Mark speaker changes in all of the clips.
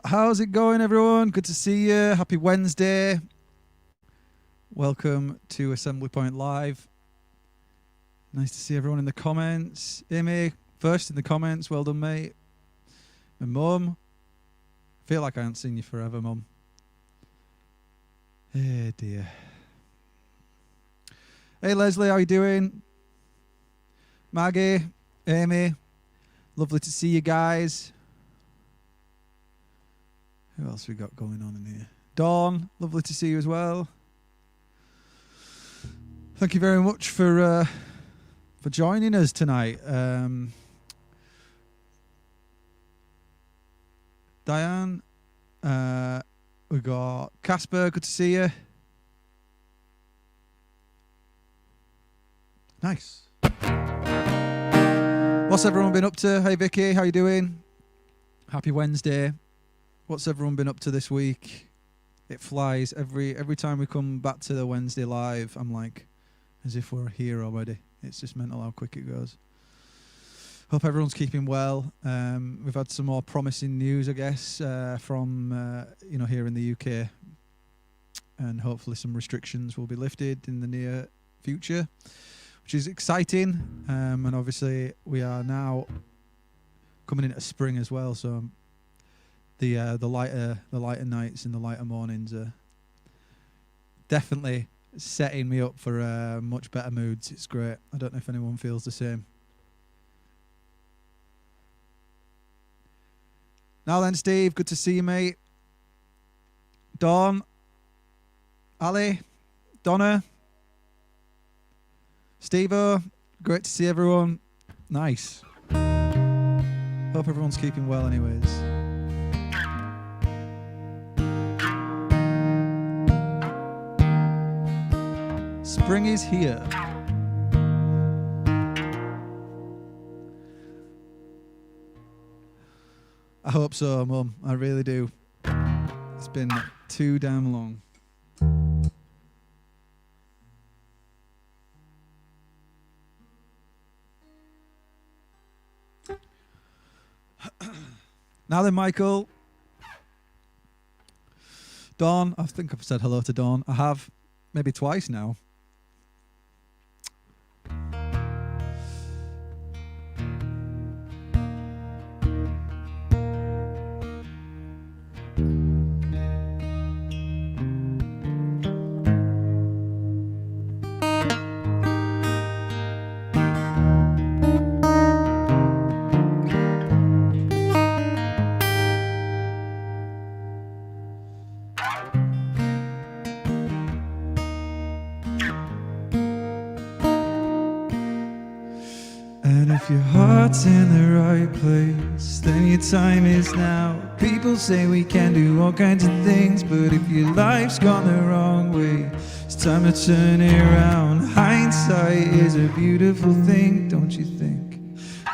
Speaker 1: How's it going, everyone? Good to see you. Happy Wednesday. Welcome to Assembly Point Live. Nice to see everyone in the comments. Amy, first in the comments. Well done, mate. My mum. Feel like I haven't seen you forever, mum. Hey, dear. Hey, Leslie, how you doing? Maggie, Amy, lovely to see you guys. Who else we got going on in here? Dawn, lovely to see you as well. Thank you very much for joining us tonight. Diane, we got Casper, good to see you. Nice. What's everyone been up to? Hey Vicky, how you doing? Happy Wednesday. What's everyone been up to this week? It flies. Every time we come back to the Wednesday live, I'm like, as if we're here already. It's just mental how quick it goes. Hope everyone's keeping well. We've had some more promising news, I guess, from here in the UK, and hopefully some restrictions will be lifted in the near future, which is exciting. And obviously, we are now coming into spring as well, so the lighter nights and the lighter mornings are definitely setting me up for much better moods. It's great. I don't know if anyone feels the same. Now then, Steve, good to see you, mate. Dawn, Ali, Donna, Steve-O, great to see everyone. Nice. Hope everyone's keeping well anyways. Spring is here. I hope so, Mum. I really do. It's been too damn long. Now then, Michael. Dawn. I think I've said hello to Dawn. I have. Maybe twice now. If your heart's in the right place, then your time is now. People say we can do all kinds of things, but if your life's gone the wrong way, it's time to turn it around. Hindsight is a beautiful thing, don't you think?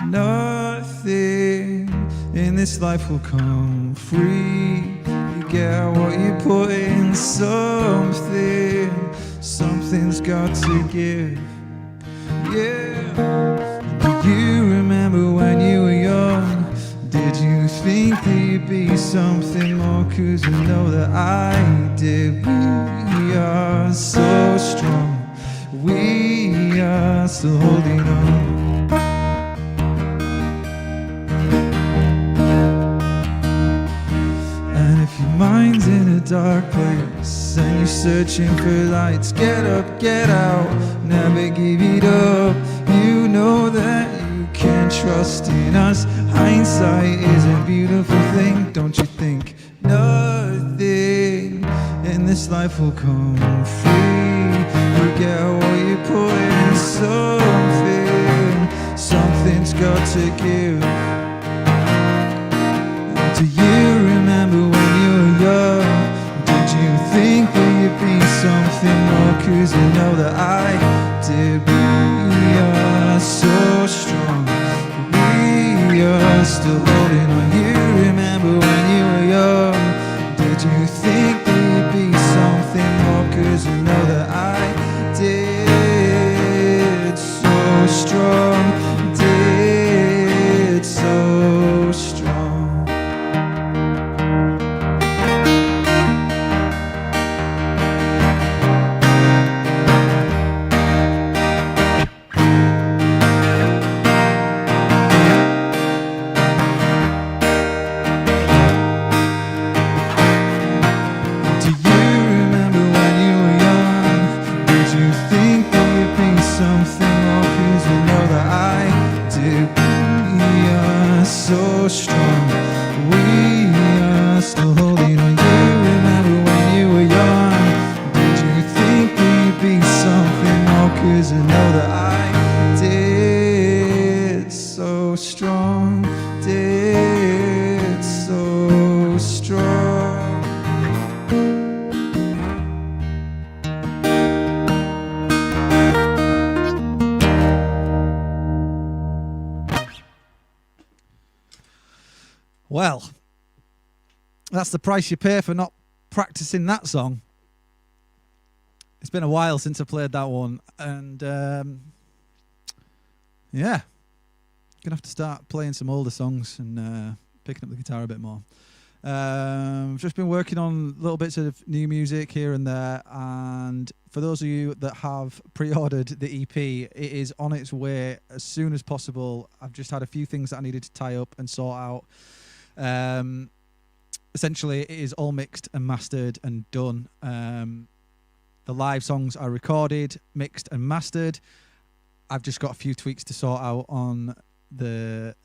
Speaker 1: Nothing in this life will come free. You get what you put in, something's got to give. Yeah. Do you remember when you were young? Did you think that you'd be something more? 'Cause you know that I did. We are so strong. We are still holding on. And if your mind's in a dark place and you're searching for lights, get up, get out, never give it up. You know that you can trust in us. Hindsight is a beautiful thing, don't you think? Nothing in this life will come free. You get what you put in, something's got to give. Do you remember when you were young? Did you think that you'd be something more? 'Cause you know that I did. We are so strong. We are still holding on. You remember when you were young? Did you think that you'd be something more? 'Cause you know that I did. So strong, did so strong. so strong. We are still holding on. You remember when you were young? Did you think we'd be something more? 'Cause I know that I did. So strong, did so strong. Well, that's the price you pay for not practicing that song. It's been a while since I played that one, and yeah, gonna have to start playing some older songs and picking up the guitar a bit more. I've just been working on little bits of new music here and there, and for those of you that have pre-ordered the EP, it is on its way as soon as possible. I've just had a few things that I needed to tie up and sort out. Essentially, it is all mixed and mastered and done. The live songs are recorded, mixed and mastered. I've just got a few tweaks to sort out on the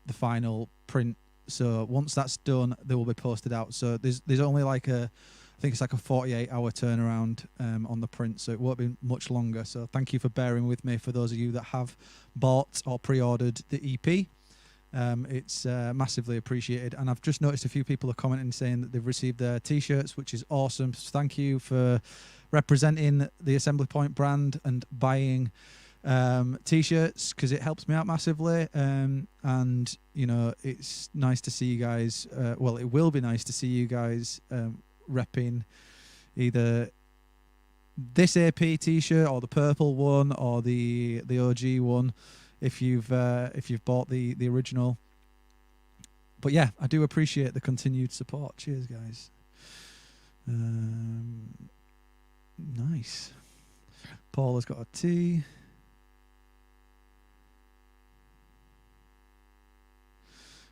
Speaker 1: final print. So once that's done, they will be posted out. So there's only like I think it's like a 48-hour turnaround on the print, so it won't be much longer. So thank you for bearing with me for those of you that have bought or pre-ordered the EP. It's massively appreciated, and I've just noticed a few people are commenting saying that they've received their t-shirts, which is awesome. So thank you for representing the Assembly Point brand and buying t-shirts, because it helps me out massively, and you know, it's nice to see you guys, well, it will be nice to see you guys repping either this AP t-shirt or the purple one or the OG one if you've bought the original. But yeah, I do appreciate the continued support. Cheers, guys. Nice. Paul has got a tea.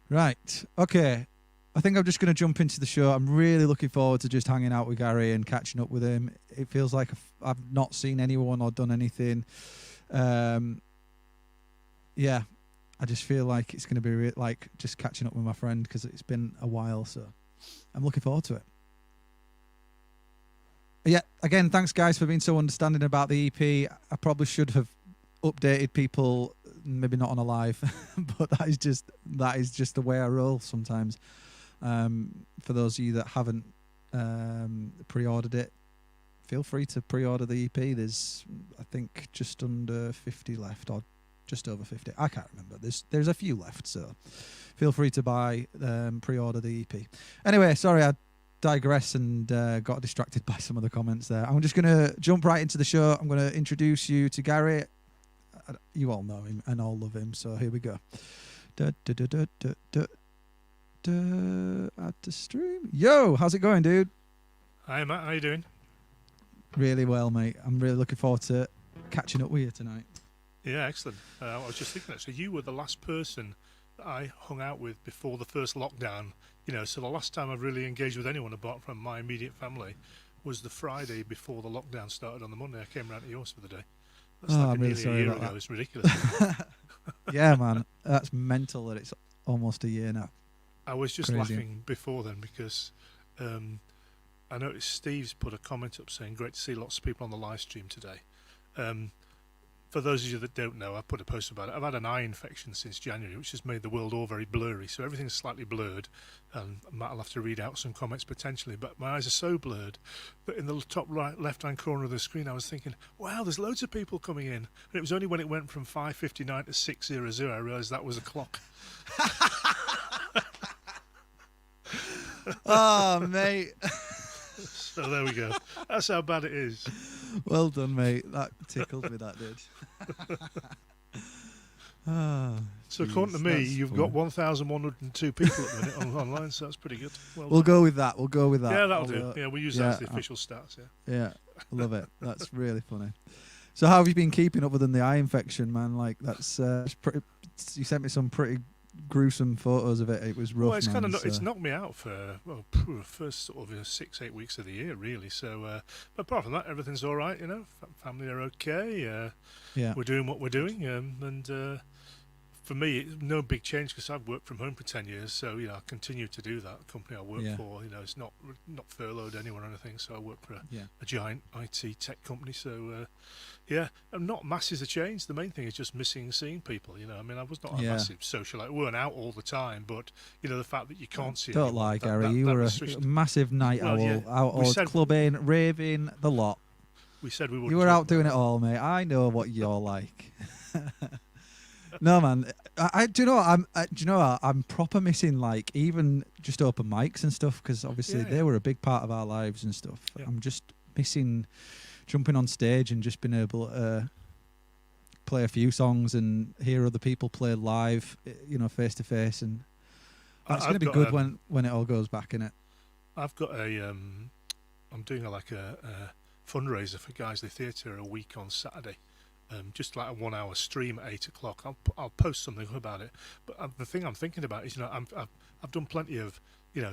Speaker 1: Right. Okay. I think I'm just going to jump into the show. I'm really looking forward to just hanging out with Gary and catching up with him. It feels like I've not seen anyone or done anything. Yeah, I just feel like it's going to be like just catching up with my friend, because it's been a while. So I'm looking forward to it. Yeah, again, thanks guys for being so understanding about the EP. I probably should have updated people, maybe not on a live, but that is just the way I roll sometimes. For those of you that haven't pre-ordered it, feel free to pre-order the EP. There's, I think, just under 50 left, or just over 50. I can't remember. There's a few left, so feel free to buy, pre-order the EP. Anyway, sorry, I digress and got distracted by some of the comments there. I'm just going to jump right into the show. I'm going to introduce you to Gary. You all know him and all love him, so here we go. Add to stream. Yo, how's it going, dude?
Speaker 2: Hi, Matt. How you doing?
Speaker 1: Really well, mate. I'm really looking forward to catching up with you tonight.
Speaker 2: Yeah, excellent. I was just thinking, actually, you were the last person that I hung out with before the first lockdown. You know, so the last time I've really engaged with anyone apart from my immediate family was the Friday before the lockdown started on the Monday. I came around to yours for the day. That's like
Speaker 1: I'm really
Speaker 2: nearly
Speaker 1: sorry
Speaker 2: a year
Speaker 1: about
Speaker 2: ago.
Speaker 1: that.
Speaker 2: It's ridiculous.
Speaker 1: Yeah, man. That's mental that it's almost a year now.
Speaker 2: I was just
Speaker 1: Crazy.
Speaker 2: laughing before then because I noticed Steve's put a comment up saying, great to see lots of people on the live stream today. For those of you that don't know, I put a post about it. I've had an eye infection since January, which has made the world all very blurry. So everything's slightly blurred, and Matt will have to read out some comments potentially. But my eyes are so blurred that in the top right left-hand corner of the screen, I was thinking, wow, there's loads of people coming in. And it was only when it went from 5:59 to 6:00 I realised that was a clock.
Speaker 1: Oh, mate.
Speaker 2: So there we go. That's how bad it is.
Speaker 1: Well done, mate. That tickled me, that did. Oh,
Speaker 2: So according to me, you've got 1,102 people at the minute online, so that's pretty good.
Speaker 1: We'll go with that. We'll go with that.
Speaker 2: Yeah, that'll do. Yeah, we'll use that as the official stats, yeah.
Speaker 1: Yeah, love it. That's really funny. So how have you been keeping other than the eye infection, man? Like, that's pretty... You sent me some pretty gruesome photos of it. It was rough.
Speaker 2: Well, it's
Speaker 1: man,
Speaker 2: it's knocked me out for first sort of 6-8 weeks of the year, really. So, but apart from that, everything's all right. You know, family are okay.
Speaker 1: Yeah,
Speaker 2: we're doing what we're doing, and for me, it's no big change because I've worked from home for 10 years. So, I continue to do that. The company I work for, it's not furloughed anyone or anything. So I work for a giant IT tech company. So, and not masses have changed. The main thing is just missing seeing people. I mean, I was not a massive socialite. We weren't out all the time, but, the fact that you can't see
Speaker 1: Don't
Speaker 2: anyone,
Speaker 1: lie, Gary. You were a massive night owl, out clubbing, raving, the lot.
Speaker 2: We said we would.
Speaker 1: You were out doing it all, mate. I know what you're like. No, man. Do you know what? I'm proper missing like even just open mics and stuff because obviously they were a big part of our lives and stuff. Yeah. I'm just missing jumping on stage and just being able to play a few songs and hear other people play live, face to face, and it's going to be good when it all goes back, innit?
Speaker 2: I've got I'm doing a fundraiser for Guiseley Theatre a week on Saturday. Just like a 1 hour stream at 8 o'clock. I'll post something about it. But the thing I'm thinking about is, I've done plenty of,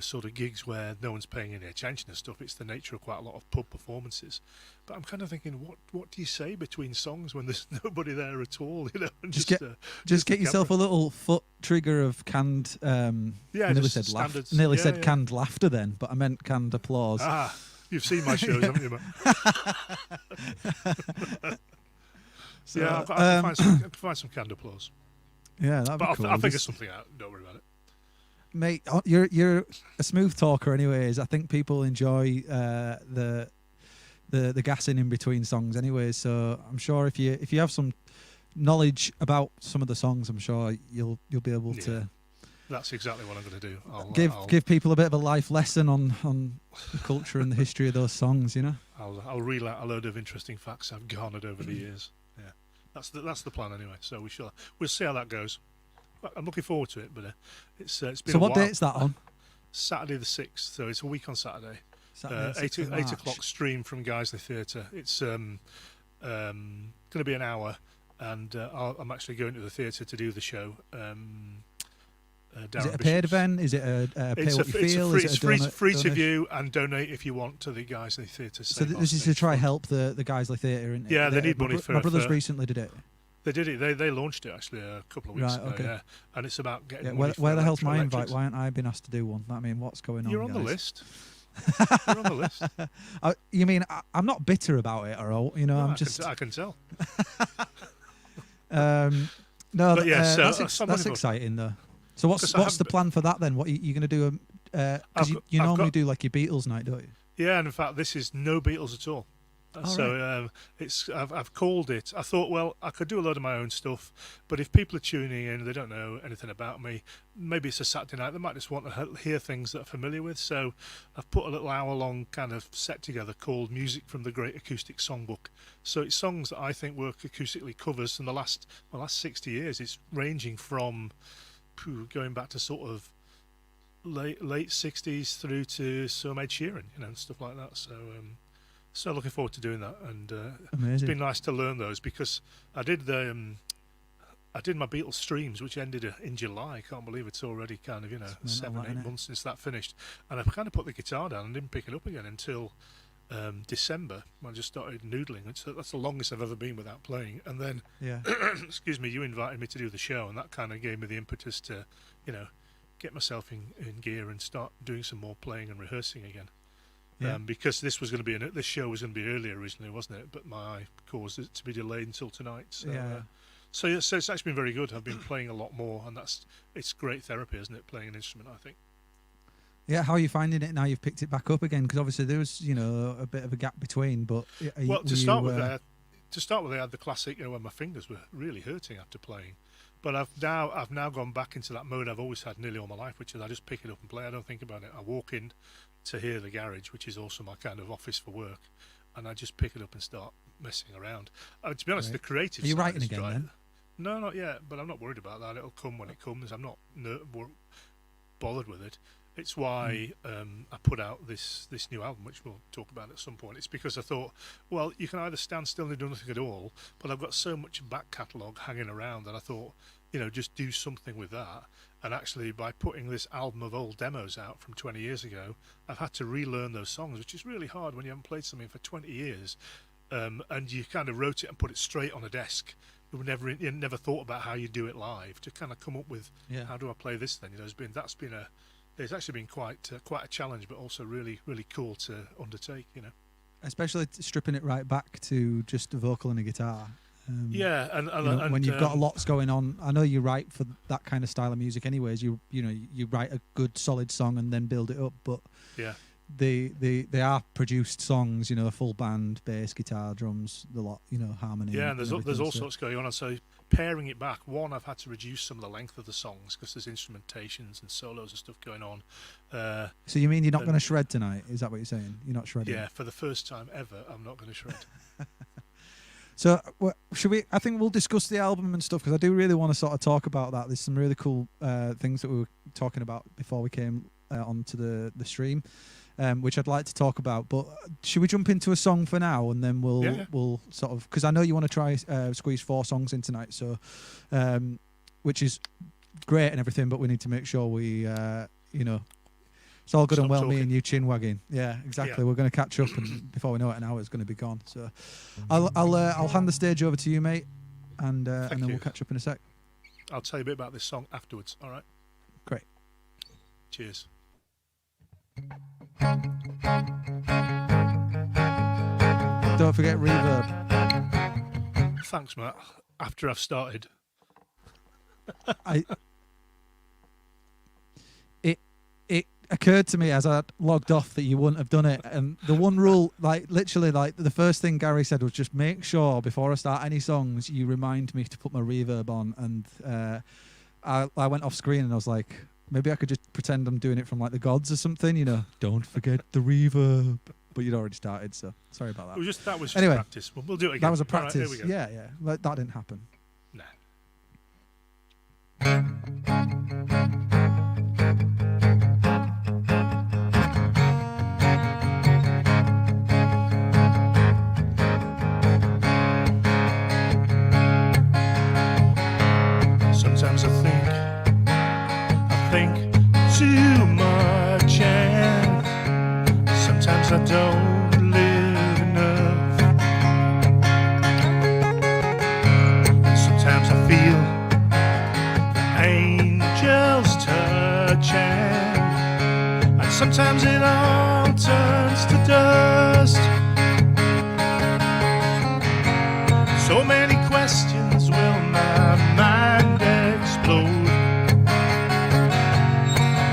Speaker 2: sort of gigs where no one's paying any attention and stuff. It's the nature of quite a lot of pub performances. But I'm kind of thinking, what do you say between songs when there's nobody there at all? And
Speaker 1: just get yourself a little foot trigger of canned. Nearly said canned laughter then, but I meant canned applause.
Speaker 2: Ah, you've seen my shows, haven't you, man? So, I can find some canned applause.
Speaker 1: Yeah, that'd be cool.
Speaker 2: I'll figure something out. Don't worry about it,
Speaker 1: mate. You're a smooth talker, anyways. I think people enjoy the gassing in between songs, anyways. So I'm sure if you have some knowledge about some of the songs, I'm sure you'll be able to.
Speaker 2: That's exactly what I'm going to do. I'll
Speaker 1: give people a bit of a life lesson on the culture and the history of those songs.
Speaker 2: I'll reel out a load of interesting facts I've garnered over the years. Yeah, that's the plan anyway. So we'll see how that goes. I'm looking forward to it, but it's been.
Speaker 1: So what date's that on?
Speaker 2: Saturday the 6th. So it's a week on Saturday. 8 o'clock stream from Guiseley Theatre. It's going to be an hour, and I'm actually going to the theatre to do the show.
Speaker 1: Is it a paid event? Is it a pay what you feel?
Speaker 2: It's free to view and donate if you want to the Guiseley Theatre.
Speaker 1: So this is to try help the Guiseley Theatre, isn't it?
Speaker 2: Yeah, they need money for it.
Speaker 1: My brothers recently did it.
Speaker 2: They did it. They launched it actually a couple of weeks ago. Okay. Yeah, and it's about getting.
Speaker 1: Yeah, where the hell's my invite? Why haven't I been asked to do one? I mean, what's going on?
Speaker 2: You're on
Speaker 1: guys?
Speaker 2: the list. You're on the list.
Speaker 1: You mean I'm not bitter about it, or all? I'm just.
Speaker 2: I can tell.
Speaker 1: No, but yeah, that's exciting though. So what's the plan for that then? What are you going to do? Because you normally do like your Beatles night, don't you?
Speaker 2: Yeah, and in fact, this is no Beatles at all. So I've called it. I thought, well, I could do a load of my own stuff, but if people are tuning in, they don't know anything about me. Maybe it's a Saturday night. They might just want to hear things that they're familiar with. So I've put a little hour-long kind of set together called "Music from the Great Acoustic Songbook." So it's songs that I think work acoustically covers from the last 60 years. It's ranging from going back to sort of late 60s through to some Ed Sheeran, and stuff like that. So looking forward to doing that, and it's been nice to learn those because I did my Beatles streams, which ended in July. I can't believe it's already kind of 7-8 months since that finished, and I kind of put the guitar down and didn't pick it up again until December. I just started noodling. That's the longest I've ever been without playing. And then, excuse me, you invited me to do the show, and that kind of gave me the impetus to, get myself in gear and start doing some more playing and rehearsing again. Yeah. Because this was going to be this show was going to be earlier originally, wasn't it? But my caused it to be delayed until tonight. So so it's actually been very good. I've been playing a lot more, and it's great therapy, isn't it? Playing an instrument, I think.
Speaker 1: Yeah, how are you finding it now you've picked it back up again? Because obviously there was, a bit of a gap between. But
Speaker 2: to start with, I had the classic, when my fingers were really hurting after playing. But I've now gone back into that mode I've always had nearly all my life, which is I just pick it up and play. I don't think about it. I walk in to hear the garage, which is also my kind of office for work, and I just pick it up and start messing around. To be honest, the creative.
Speaker 1: Are you
Speaker 2: side
Speaker 1: writing again then?
Speaker 2: No, not yet. But I'm not worried about that. It'll come when it comes. I'm not bothered with it. It's why I put out this new album, which we'll talk about at some point. It's because I thought, well, you can either stand still and do nothing at all, but I've got so much back catalogue hanging around that I thought, just do something with that. And actually, by putting this album of old demos out from 20 years ago, I've had to relearn those songs, which is really hard when you haven't played something for 20 years. And you kind of wrote it and put it straight on a desk you never thought about how you do it live. To kind of come up with
Speaker 1: Yeah.
Speaker 2: how do I play this then? It's actually been quite a challenge, but also really really cool to undertake.
Speaker 1: Especially stripping it right back to just a vocal and a guitar.
Speaker 2: Yeah, and
Speaker 1: when you've got lots going on. I know you write for that kind of style of music, anyways. You write a good solid song and then build it up. But
Speaker 2: yeah,
Speaker 1: they are produced songs. A full band, bass, guitar, drums, the lot. Harmony.
Speaker 2: yeah, and there's all sorts going on. So paring it back, one, I've had to reduce some of the length of the songs because there's instrumentations and solos and stuff going on.
Speaker 1: So you mean you're not going to shred tonight? Is that what you're saying? You're not shredding?
Speaker 2: Yeah, for the first time ever, I'm not going to shred.
Speaker 1: So should we? I think we'll discuss the album and stuff because I do really want to sort of talk about that. There's some really cool things that we were talking about before we came onto the stream, which I'd like to talk about. But should we jump into a song for now and then we'll sort of, because I know you want to try squeeze 4 songs in tonight, so which is great and everything, but we need to make sure we it's all good
Speaker 2: Stop
Speaker 1: and well,
Speaker 2: talking.
Speaker 1: me and you chin wagging. Yeah, exactly.
Speaker 2: Yeah.
Speaker 1: We're going to catch up, and before we know it, an hour is going to be gone. So, I'll hand the stage over to you, mate, and then we'll catch up in a sec.
Speaker 2: I'll tell you a bit about this song afterwards. All right.
Speaker 1: Great.
Speaker 2: Cheers.
Speaker 1: Don't forget reverb.
Speaker 2: Thanks, Matt. After I've started.
Speaker 1: It occurred to me as I logged off that you wouldn't have done it, and the one rule, literally, the first thing Gary said was just make sure before I start any songs you remind me to put my reverb on, and I went off screen and I was like, maybe I could just pretend I'm doing it from the gods or something, don't forget the reverb, but you'd already started, so sorry about that.
Speaker 2: That was just
Speaker 1: Anyway,
Speaker 2: practice. We'll do it again.
Speaker 1: That was a
Speaker 2: All right,
Speaker 1: practice.
Speaker 2: here we go.
Speaker 1: Yeah, that didn't happen.
Speaker 2: No. Sometimes I think too much, and sometimes I don't live enough. And sometimes I feel the angels touch, and sometimes it all turns to dust. So many questions will my mind explode.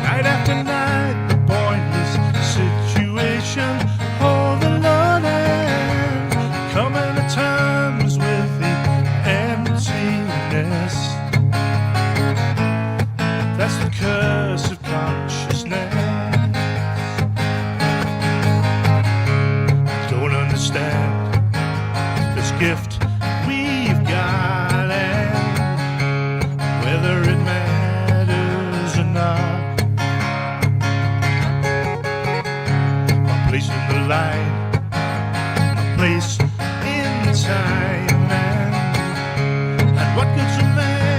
Speaker 2: Night after night, the pointless situation overloaded, coming to terms with the emptiness. That's the curse of consciousness. I don't understand this gift we've got, and whether it matters or not. My place in the line, my place in time, and what good's a man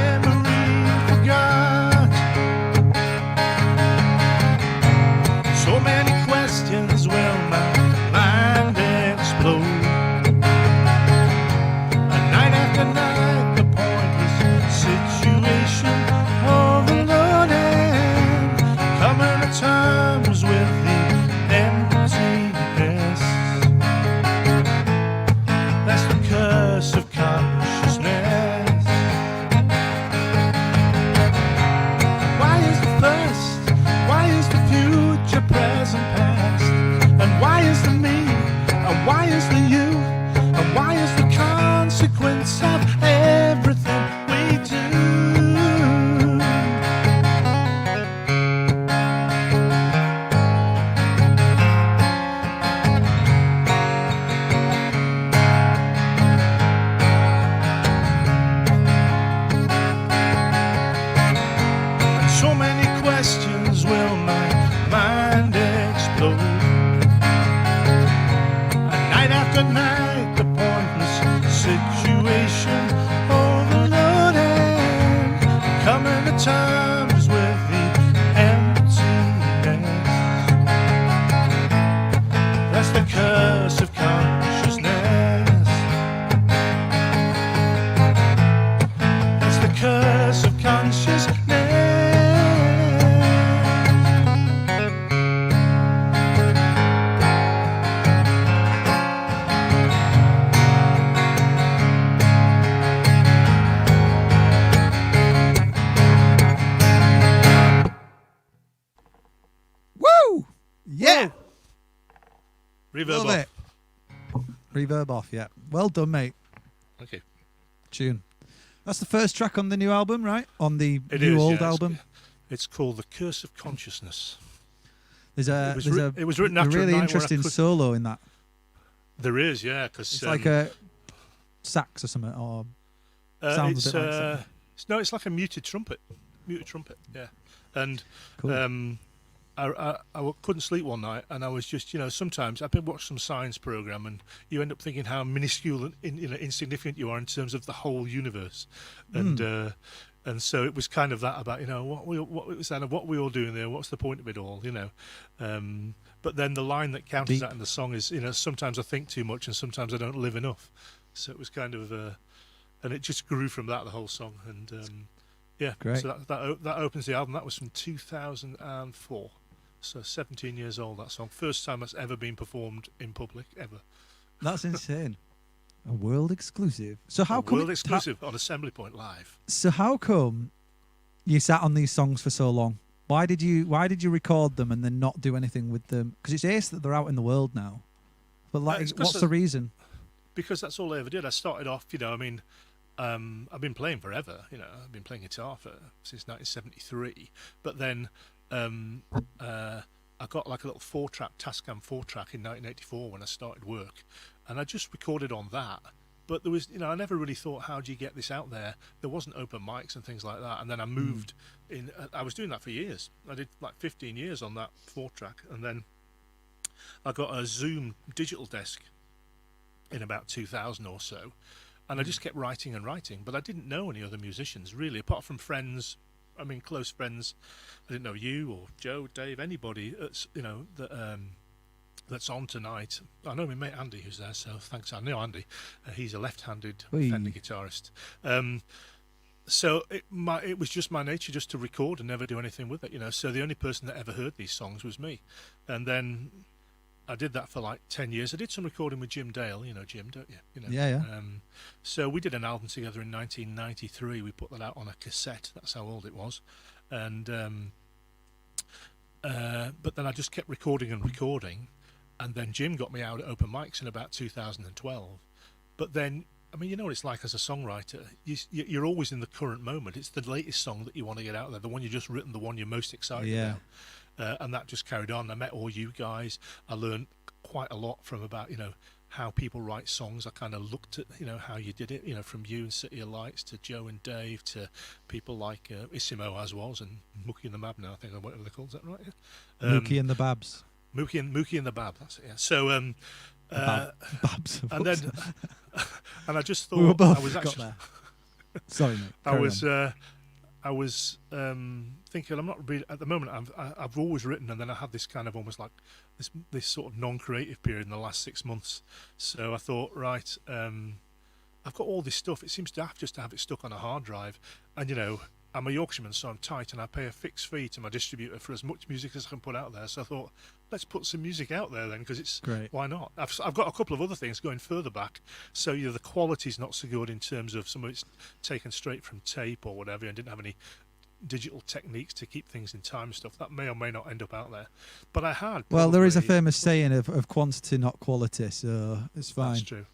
Speaker 2: Reverb
Speaker 1: Love
Speaker 2: off.
Speaker 1: it. Reverb off, yeah. Well done, mate.
Speaker 2: Okay.
Speaker 1: Tune. That's the first track on the new album, right? On the
Speaker 2: It
Speaker 1: new
Speaker 2: is,
Speaker 1: old
Speaker 2: yeah,
Speaker 1: album.
Speaker 2: It's called The Curse of Consciousness.
Speaker 1: There's a
Speaker 2: It was written
Speaker 1: a
Speaker 2: after a
Speaker 1: really
Speaker 2: night where I
Speaker 1: interesting
Speaker 2: could-
Speaker 1: solo in that.
Speaker 2: There is, yeah, because
Speaker 1: It's like a sax or something, or sounds a bit like something.
Speaker 2: it's like a muted trumpet, yeah. And
Speaker 1: Cool.
Speaker 2: I couldn't sleep one night, and I was just, sometimes I've been watching some science program, and you end up thinking how minuscule and insignificant you are in terms of the whole universe, and so it was kind of that about what was that, what are we all doing there? What's the point of it all? But then the line that counters
Speaker 1: Deep.
Speaker 2: that in the song is, sometimes I think too much, and sometimes I don't live enough. So it was kind of, and it just grew from that, the whole song, and yeah.
Speaker 1: Great.
Speaker 2: So that opens the album. That was from 2004. So 17 years old, that song. First time that's ever been performed in public, ever.
Speaker 1: That's insane. A world exclusive. So how come
Speaker 2: World exclusive on Assembly Point Live.
Speaker 1: So how come you sat on these songs for so long? Why did you record them and then not do anything with them? Because it's ace that they're out in the world now. But what's the reason?
Speaker 2: Because that's all I ever did. I started off, I've been playing forever. I've been playing guitar since 1973. But then I got like a little 4-track Tascam 4-track in 1984 when I started work, and I just recorded on that. But there was, I never really thought, how do you get this out there? There wasn't open mics and things like that. And then I moved in. I was doing that for years. I did like 15 years on that 4-track, and then I got a Zoom digital desk in about 2000 or so, and I just kept writing and writing. But I didn't know any other musicians really, apart from friends. I mean, close friends. I didn't know you or Joe, Dave, anybody that's that's on tonight. I know my mate Andy who's there, so thanks. I know Andy. He's a left-handed Fender guitarist. So it was just my nature just to record and never do anything with it, So the only person that ever heard these songs was me, and then I did that for like 10 years. I did some recording with Jim Dale, Jim, don't you?
Speaker 1: Yeah.
Speaker 2: So we did an album together in 1993. We put that out on a cassette. That's how old it was. And but then I just kept recording and recording. And then Jim got me out at open mics in about 2012. But then, I mean, you know what it's like as a songwriter. You're always in the current moment. It's the latest song that you want to get out there, the one you've just written, the one you're most excited about. And that just carried on. I met all you guys. I learned quite a lot from about, how people write songs. I kind of looked at, how you did it, from you and City of Lights to Joe and Dave to people like Issimo as was, and Mookie and the Mab now, I think, or whatever they're called. Is that right? Yeah?
Speaker 1: Mookie and the Babs.
Speaker 2: Mookie and the Bab, that's it, yeah. So,
Speaker 1: Babs.
Speaker 2: and then, and I just thought,
Speaker 1: We were both
Speaker 2: I was
Speaker 1: got
Speaker 2: actually,
Speaker 1: there. Sorry, mate.
Speaker 2: I was thinking, I'm not really at the moment. I've always written, and then I had this kind of almost like this sort of non-creative period in the last 6 months. So I thought, right, I've got all this stuff. It seems to have it stuck on a hard drive, and I'm a Yorkshireman, so I'm tight, and I pay a fixed fee to my distributor for as much music as I can put out there. So I thought, let's put some music out there then, because it's
Speaker 1: great.
Speaker 2: Why not? I've got a couple of other things going further back, so the quality's not so good in terms of some of it's taken straight from tape or whatever, and didn't have any digital techniques to keep things in time and stuff. That may or may not end up out there. But I had.
Speaker 1: Well, there is a famous saying of quantity, not quality, so it's fine.
Speaker 2: That's true.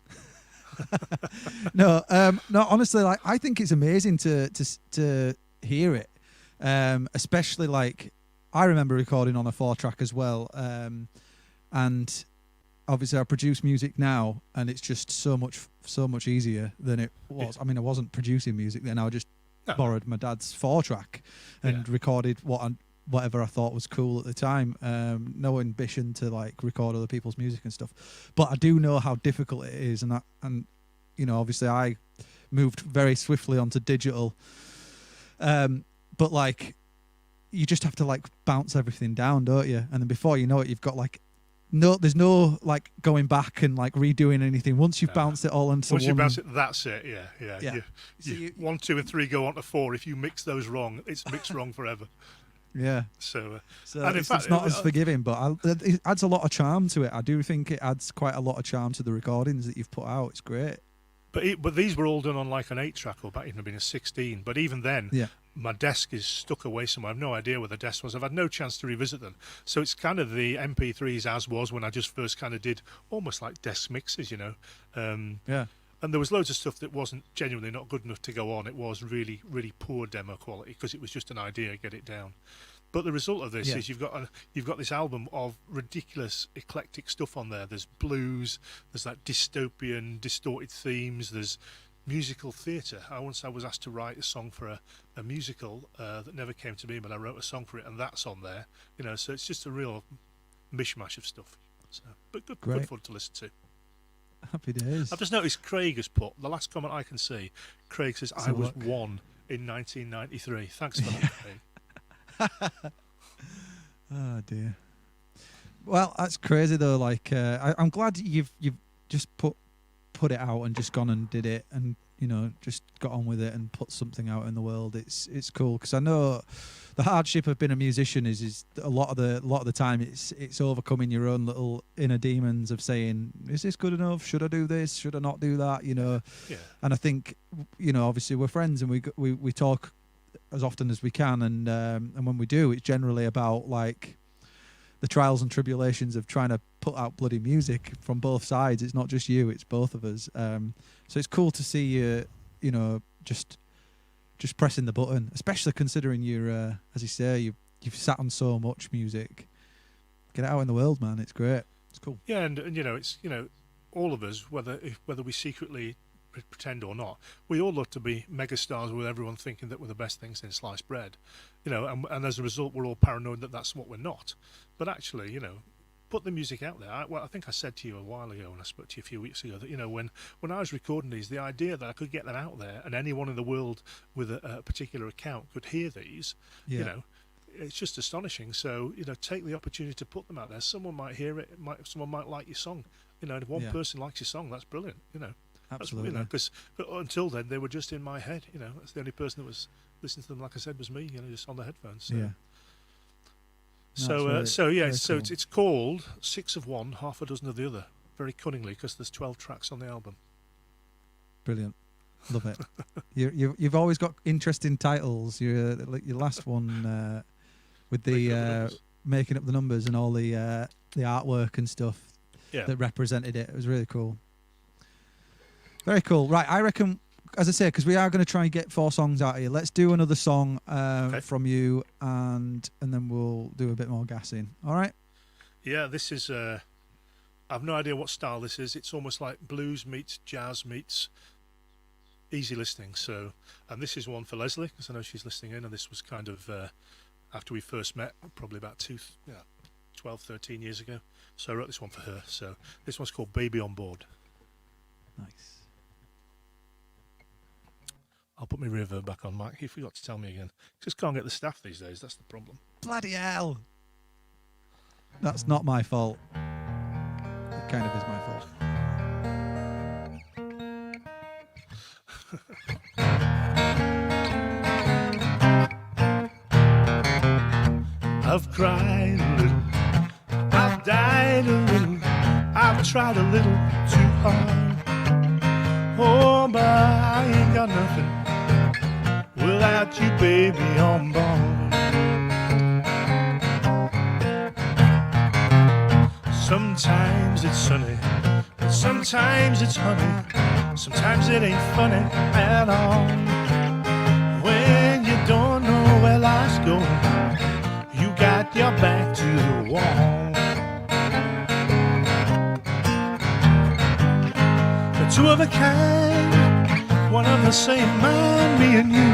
Speaker 1: No, honestly, like I think it's amazing to hear it, especially like I remember recording on a 4-track as well, and obviously I produce music now, and it's just so much easier than it was. I mean, I wasn't producing music then; I just borrowed my dad's 4-track and recorded whatever I thought was cool at the time. No ambition to like record other people's music and stuff, but I do know how difficult it is, and obviously I moved very swiftly onto digital. But like, you just have to like bounce everything down, don't you? And then before you know it, you've got like there's no like going back and like redoing anything. Once you've bounced it all into
Speaker 2: once
Speaker 1: one,
Speaker 2: you bounce it, that's it. Yeah.
Speaker 1: So you
Speaker 2: 1, 2, and 3 go on to 4. If you mix those wrong, it's mixed wrong forever.
Speaker 1: Yeah.
Speaker 2: So
Speaker 1: and it's not as forgiving, but it adds a lot of charm to it. I do think it adds quite a lot of charm to the recordings that you've put out. It's great.
Speaker 2: But these were all done on like an 8-track, or back even been a 16. But even then, my desk is stuck away somewhere. I've no idea where the desk was. I've had no chance to revisit them. So it's kind of the MP3s as was when I just first kind of did almost like desk mixes, you know.
Speaker 1: Yeah.
Speaker 2: And there was loads of stuff that wasn't genuinely not good enough to go on. It was really, really poor demo quality because it was just an idea, get it down. But the result of this is you've got this album of ridiculous eclectic stuff on there. There's blues, there's like dystopian, distorted themes, there's musical theatre. I was asked to write a song for a musical that never came to me, but I wrote a song for it, and that's on there. You know, so it's just a real mishmash of stuff. So, but good fun to listen to.
Speaker 1: Happy days.
Speaker 2: I've just noticed Craig has put the last comment I can see. Craig says, "I was one in 1993." Thanks for that, Craig.
Speaker 1: Oh dear. Well, that's crazy though. Like, I'm glad you've just put it out and just gone and did it, and you know, just got on with it and put something out in the world. It's cool because I know the hardship of being a musician is a lot of the time it's overcoming your own little inner demons of saying, is this good enough? Should I do this? Should I not do that? You know.
Speaker 2: Yeah.
Speaker 1: And I think, you know, obviously we're friends and we talk as often as we can, and when we do, it's generally about like the trials and tribulations of trying to put out bloody music from both sides. It's not just you, it's both of us. So it's cool to see you, you know, just pressing the button, especially considering you're, as you say, you've sat on so much music. Get it out in the world, man. It's great. It's cool.
Speaker 2: Yeah, and you know, it's, you know, all of us, whether we secretly pretend or not, we all love to be megastars with everyone thinking that we're the best things in sliced bread, you know, and as a result we're all paranoid that that's what we're not. But actually, you know, put the music out there. I think I said to you a while ago when I spoke to you a few weeks ago that, you know, when I was recording these, the idea that I could get them out there and anyone in the world with a particular account could hear these, you know, it's just astonishing. So, you know, take the opportunity to put them out there. Someone might hear it, someone might like your song, you know, and if one person likes your song, that's brilliant, you know.
Speaker 1: Absolutely.
Speaker 2: You know, because until then they were just in my head. You know, that's the only person that was listening to them. Like I said, was me. You know, just on the headphones. So.
Speaker 1: Yeah.
Speaker 2: So it's called 6 of One, Half a Dozen of the Other. Very cunningly, because there's 12 tracks on the album.
Speaker 1: Brilliant. Love it. You've always got interesting titles. Your last one with the making up the numbers and all the artwork and stuff that represented it. It was really cool. Very cool. Right, I reckon, as I say, because we are going to try and get 4 songs out of you, let's do another song from you, and then we'll do a bit more gassing. All right?
Speaker 2: Yeah, this is... I've no idea what style this is. It's almost like blues meets jazz meets easy listening. So, and this is one for Leslie, because I know she's listening in, and this was kind of after we first met, probably about 12, 13 years ago. So I wrote this one for her. So this one's called Baby on Board.
Speaker 1: Nice.
Speaker 2: I'll put my reverb back on, Mike. He forgot to tell me again. Just can't get the staff these days. That's the problem.
Speaker 1: Bloody hell. That's not my fault. It kind of is my fault.
Speaker 2: I've cried a little. I've died a little. I've tried a little too hard. Oh, but I ain't got nothing without you, baby, on board. Sometimes it's sunny, but sometimes it's honey. Sometimes it ain't funny at all. When you don't know where life's going, you got your back to the wall. The two of a kind, one of the same mind, me and you.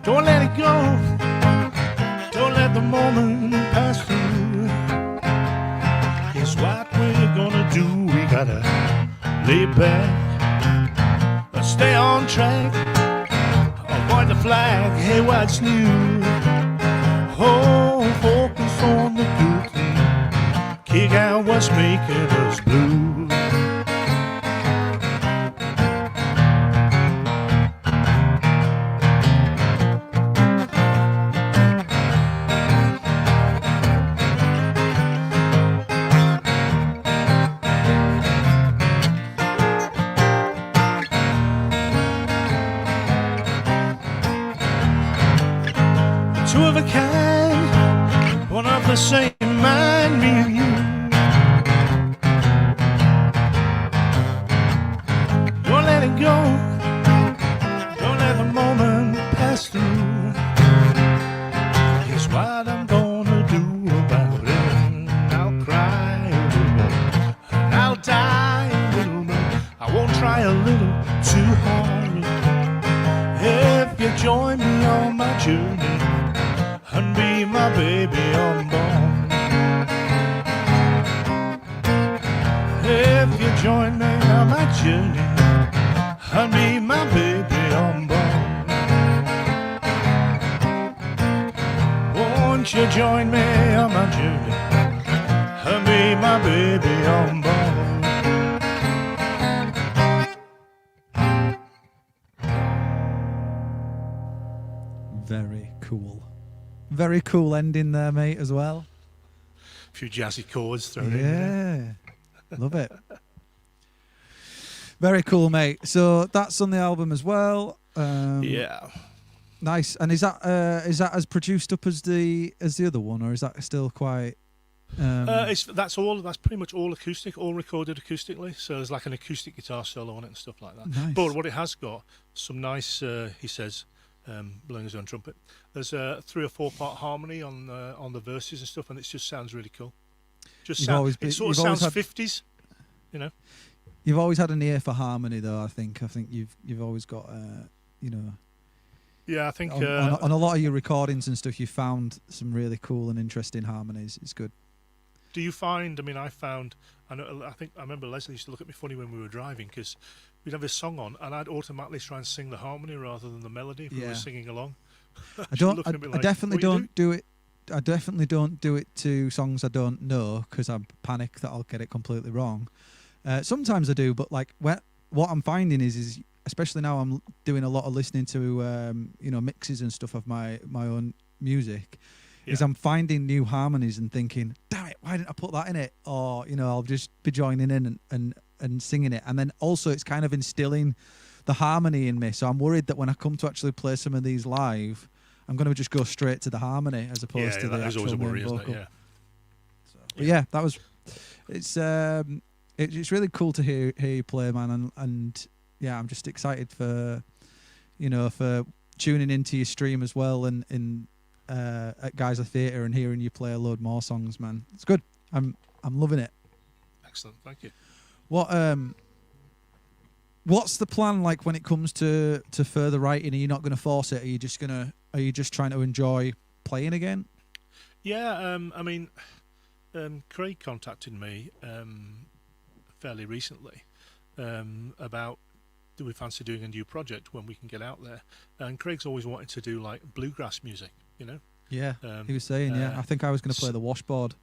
Speaker 2: Don't let it go, don't let the moment pass through. Here's what we're gonna do, we gotta lay back, stay on track, avoid the flag, hey, what's new? Oh, focus on the good thing, kick out what's making us blue. of a kind, one of the same mind, me and you. Don't let it go, don't let the moment pass through. Here's what I'm gonna do about it. I'll cry a little, and I'll die a little, but I won't try a little too hard. If you join me on my journey and be my baby unborn. If you join me on my journey and be my baby unborn. Won't you join me on my journey and be my baby unborn?
Speaker 1: Very cool. Very cool ending there, mate, as well.
Speaker 2: A few jazzy chords thrown in.
Speaker 1: Yeah. Love it. Very cool, mate. So that's on the album as well.
Speaker 2: Yeah.
Speaker 1: Nice. And is that as produced up as the other one, or is that still quite
Speaker 2: That's pretty much all acoustic, all recorded acoustically. So there's like an acoustic guitar solo on it and stuff like that.
Speaker 1: Nice.
Speaker 2: But what it has got, some nice, he says, blowing his own trumpet. There's a 3 or 4 part harmony on the verses and stuff, and it just sounds really cool. It sounds 50s, you know.
Speaker 1: You've always had an ear for harmony, though. I think you've always got
Speaker 2: Yeah, I think
Speaker 1: on a lot of your recordings and stuff, you found some really cool and interesting harmonies. It's good.
Speaker 2: Do you find? I mean, I remember Leslie used to look at me funny when we were driving because we'd have this song on, and I'd automatically try and sing the harmony rather than the melody if we were singing along.
Speaker 1: I definitely don't do it. I definitely don't do it to songs I don't know because I panic that I'll get it completely wrong. Sometimes I do, but like what I'm finding is especially now I'm doing a lot of listening to mixes and stuff of my own music. Yeah. Is I'm finding new harmonies and thinking, damn it, why didn't I put that in it? Or I'll just be joining in and singing it, and then also it's kind of instilling the harmony in me. So I'm worried that when I come to actually play some of these live, I'm going to just go straight to the harmony as opposed to the actual main vocal.
Speaker 2: Yeah.
Speaker 1: But yeah, that was. It's really cool to hear you play, man, and yeah, I'm just excited for tuning into your stream as well and at Geyser Theatre and hearing you play a load more songs, man. It's good. I'm loving it.
Speaker 2: Excellent, thank you.
Speaker 1: What's the plan like when it comes to further writing? Are you not going to force it? Are you just trying to enjoy playing again?
Speaker 2: Yeah, I mean, Craig contacted me fairly recently about do we fancy doing a new project when we can get out there, and Craig's always wanted to do like bluegrass music, you know.
Speaker 1: Yeah, he was saying, I think I was going to play the washboard.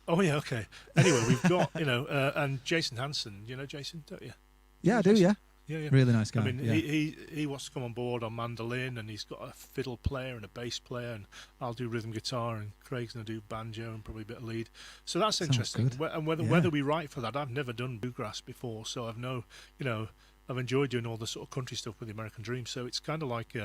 Speaker 2: Oh yeah, okay. Anyway, we've got and Jason Hansen, you know Jason, don't you?
Speaker 1: Yeah, I do. Yeah.
Speaker 2: Yeah.
Speaker 1: Really nice guy.
Speaker 2: I mean, he wants to come on board on mandolin, and he's got a fiddle player and a bass player, and I'll do rhythm guitar, and Craig's going to do banjo and probably a bit of lead. So that's interesting. And whether we write for that, I've never done bluegrass before, so I've enjoyed doing all the sort of country stuff with the American Dream. So it's kind of like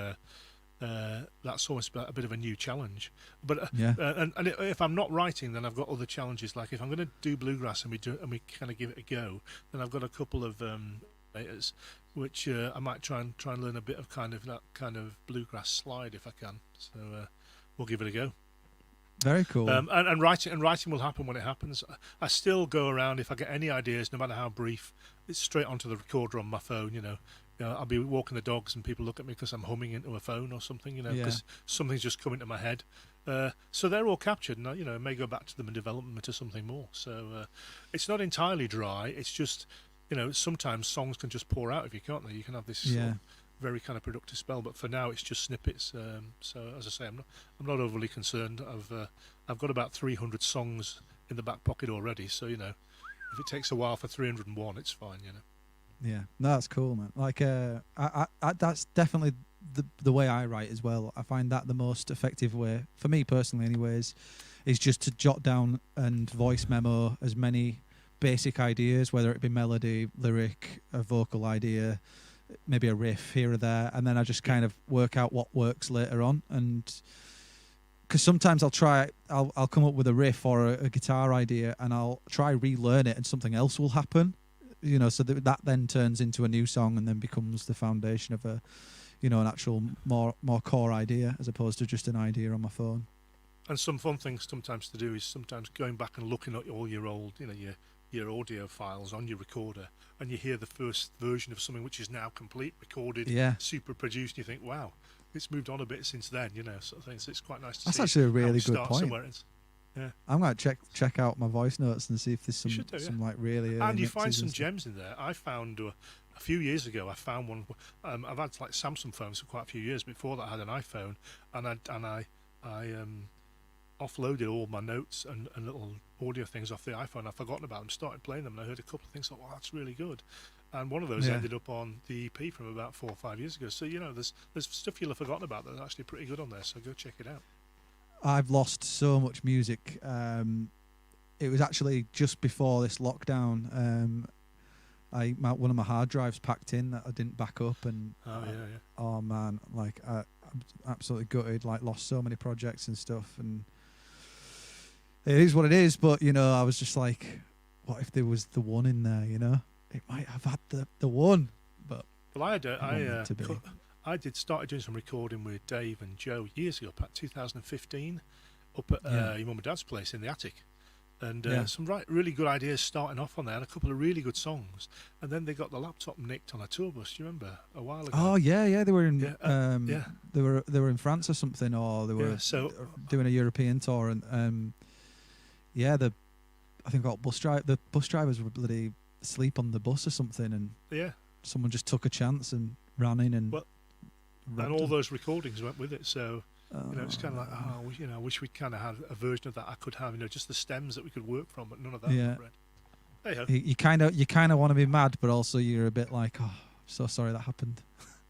Speaker 2: that's almost a bit of a new challenge. But and if I'm not writing, then I've got other challenges. Like if I'm going to do bluegrass and we kind of give it a go, then I've got a couple of which I might try and learn a bit of that kind of bluegrass slide if I can. So we'll give it a go.
Speaker 1: Very cool.
Speaker 2: And writing will happen when it happens. I still go around if I get any ideas, no matter how brief. It's straight onto the recorder on my phone. I'll be walking the dogs and people look at me because I'm humming into a phone or something. Because something's just come into my head. So they're all captured, and I may go back to them and develop them into something more. So it's not entirely dry. It's just sometimes songs can just pour out of you, can't they? You can have this sort of very kind of productive spell, but for now it's just snippets. So as I say, I'm not overly concerned. I've got about 300 songs in the back pocket already. So if it takes a while for 301, it's fine.
Speaker 1: Yeah, no, that's cool, man. Like, I that's definitely the way I write as well. I find that the most effective way for me personally, anyways, is just to jot down and voice memo as many basic ideas, whether it be melody, lyric, a vocal idea, maybe a riff here or there, and then I just kind of work out what works later on. And because sometimes I'll come up with a riff or a guitar idea, and I'll try relearn it, and something else will happen, so that then turns into a new song, and then becomes the foundation of a, an actual more core idea, as opposed to just an idea on my phone.
Speaker 2: And some fun things sometimes to do is sometimes going back and looking at all your old, your audio files on your recorder, and you hear the first version of something which is now complete, recorded, super produced, and you think, wow, it's moved on a bit since then, sort of thing. So it's quite nice to see.
Speaker 1: That's actually a really good point.
Speaker 2: Yeah,
Speaker 1: I'm going to check out my voice notes and see if there's some like really.
Speaker 2: And you find some gems in there. I found a few years ago. I found one. I've had like Samsung phones for quite a few years. Before that, I had an iPhone, and I offloaded all my notes and little audio things off the iPhone. I'd forgotten about them, started playing them, and I heard a couple of things, thought, wow, that's really good. And one of those ended up on the EP from about 4 or 5 years ago. So, there's stuff you'll have forgotten about that's actually pretty good on there, so go check it out.
Speaker 1: I've lost so much music. It was actually just before this lockdown. One of my hard drives packed in that I didn't back up, and oh man, like I'm absolutely gutted. Like, lost so many projects and stuff, and it is what it is. But I was just like, what if there was the one in there? It might have had the one. But
Speaker 2: well, I started doing some recording with Dave and Joe years ago, about 2015, up at your mum and dad's place in the attic. And some really good ideas starting off on there, and a couple of really good songs. And then they got the laptop nicked on a tour bus. Do you remember a while ago?
Speaker 1: Oh yeah, they were in they were in France or something, or they were doing a European tour, and I think the bus drivers were bloody asleep on the bus or something, and someone just took a chance and ran in and
Speaker 2: all those recordings went with it. So. It's kind of like, I wish we'd kind of had a version of that I could have, just the stems that we could work from, but none of that.
Speaker 1: Yeah.
Speaker 2: Hey-ho.
Speaker 1: You kind of want to be mad, but also you're a bit like, oh, so sorry that happened.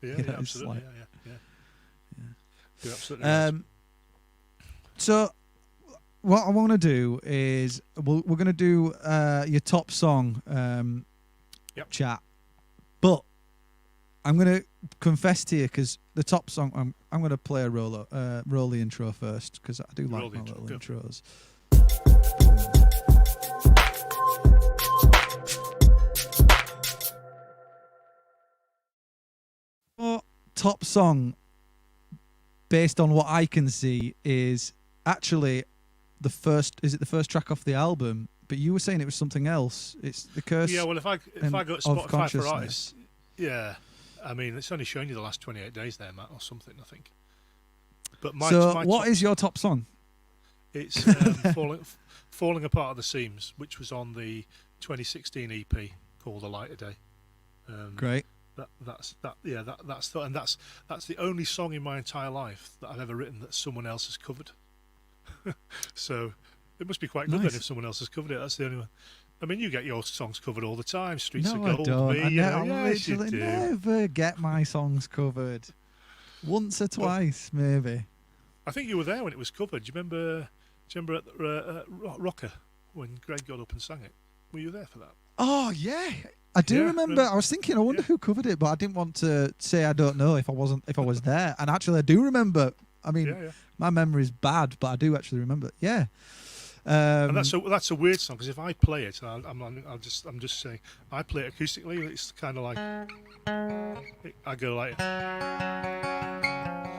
Speaker 2: Yeah, absolutely.
Speaker 1: Like,
Speaker 2: yeah. You're absolutely right.
Speaker 1: So what I want to do is we're going to do your top song chat, but I'm going to confess to you, because the top song, I'm going to play a roll the intro first, because I do like my little intros. Top song, based on what I can see, is actually the first track off the album, but you were saying it was something else. It's The Curse.
Speaker 2: Yeah, well, if I got Spotify for artists, I mean, it's only showing you the last 28 days there, Matt, or something, I think. But what is your top song? It's Falling Apart at the Seams, which was on the 2016 EP called A Lighter Day.
Speaker 1: Great.
Speaker 2: That's the only song in my entire life that I've ever written that someone else has covered. So it must be quite good then if someone else has covered it. That's the only one. I mean, you get your songs covered all the time. Streets of Gold.
Speaker 1: I literally never get my songs covered. Once or twice, maybe.
Speaker 2: I think you were there when it was covered. Do you remember at the Rocker when Greg got up and sang it? Were you there for that?
Speaker 1: Oh yeah, I do remember. I was thinking, I wonder who covered it, but I didn't want to say I don't know if I was there. And actually, I do remember. I mean, my memory's bad, but I do actually remember. Yeah.
Speaker 2: And that's a weird song, because if I play it, I'm just saying, I play it acoustically. It's kind of like I go like,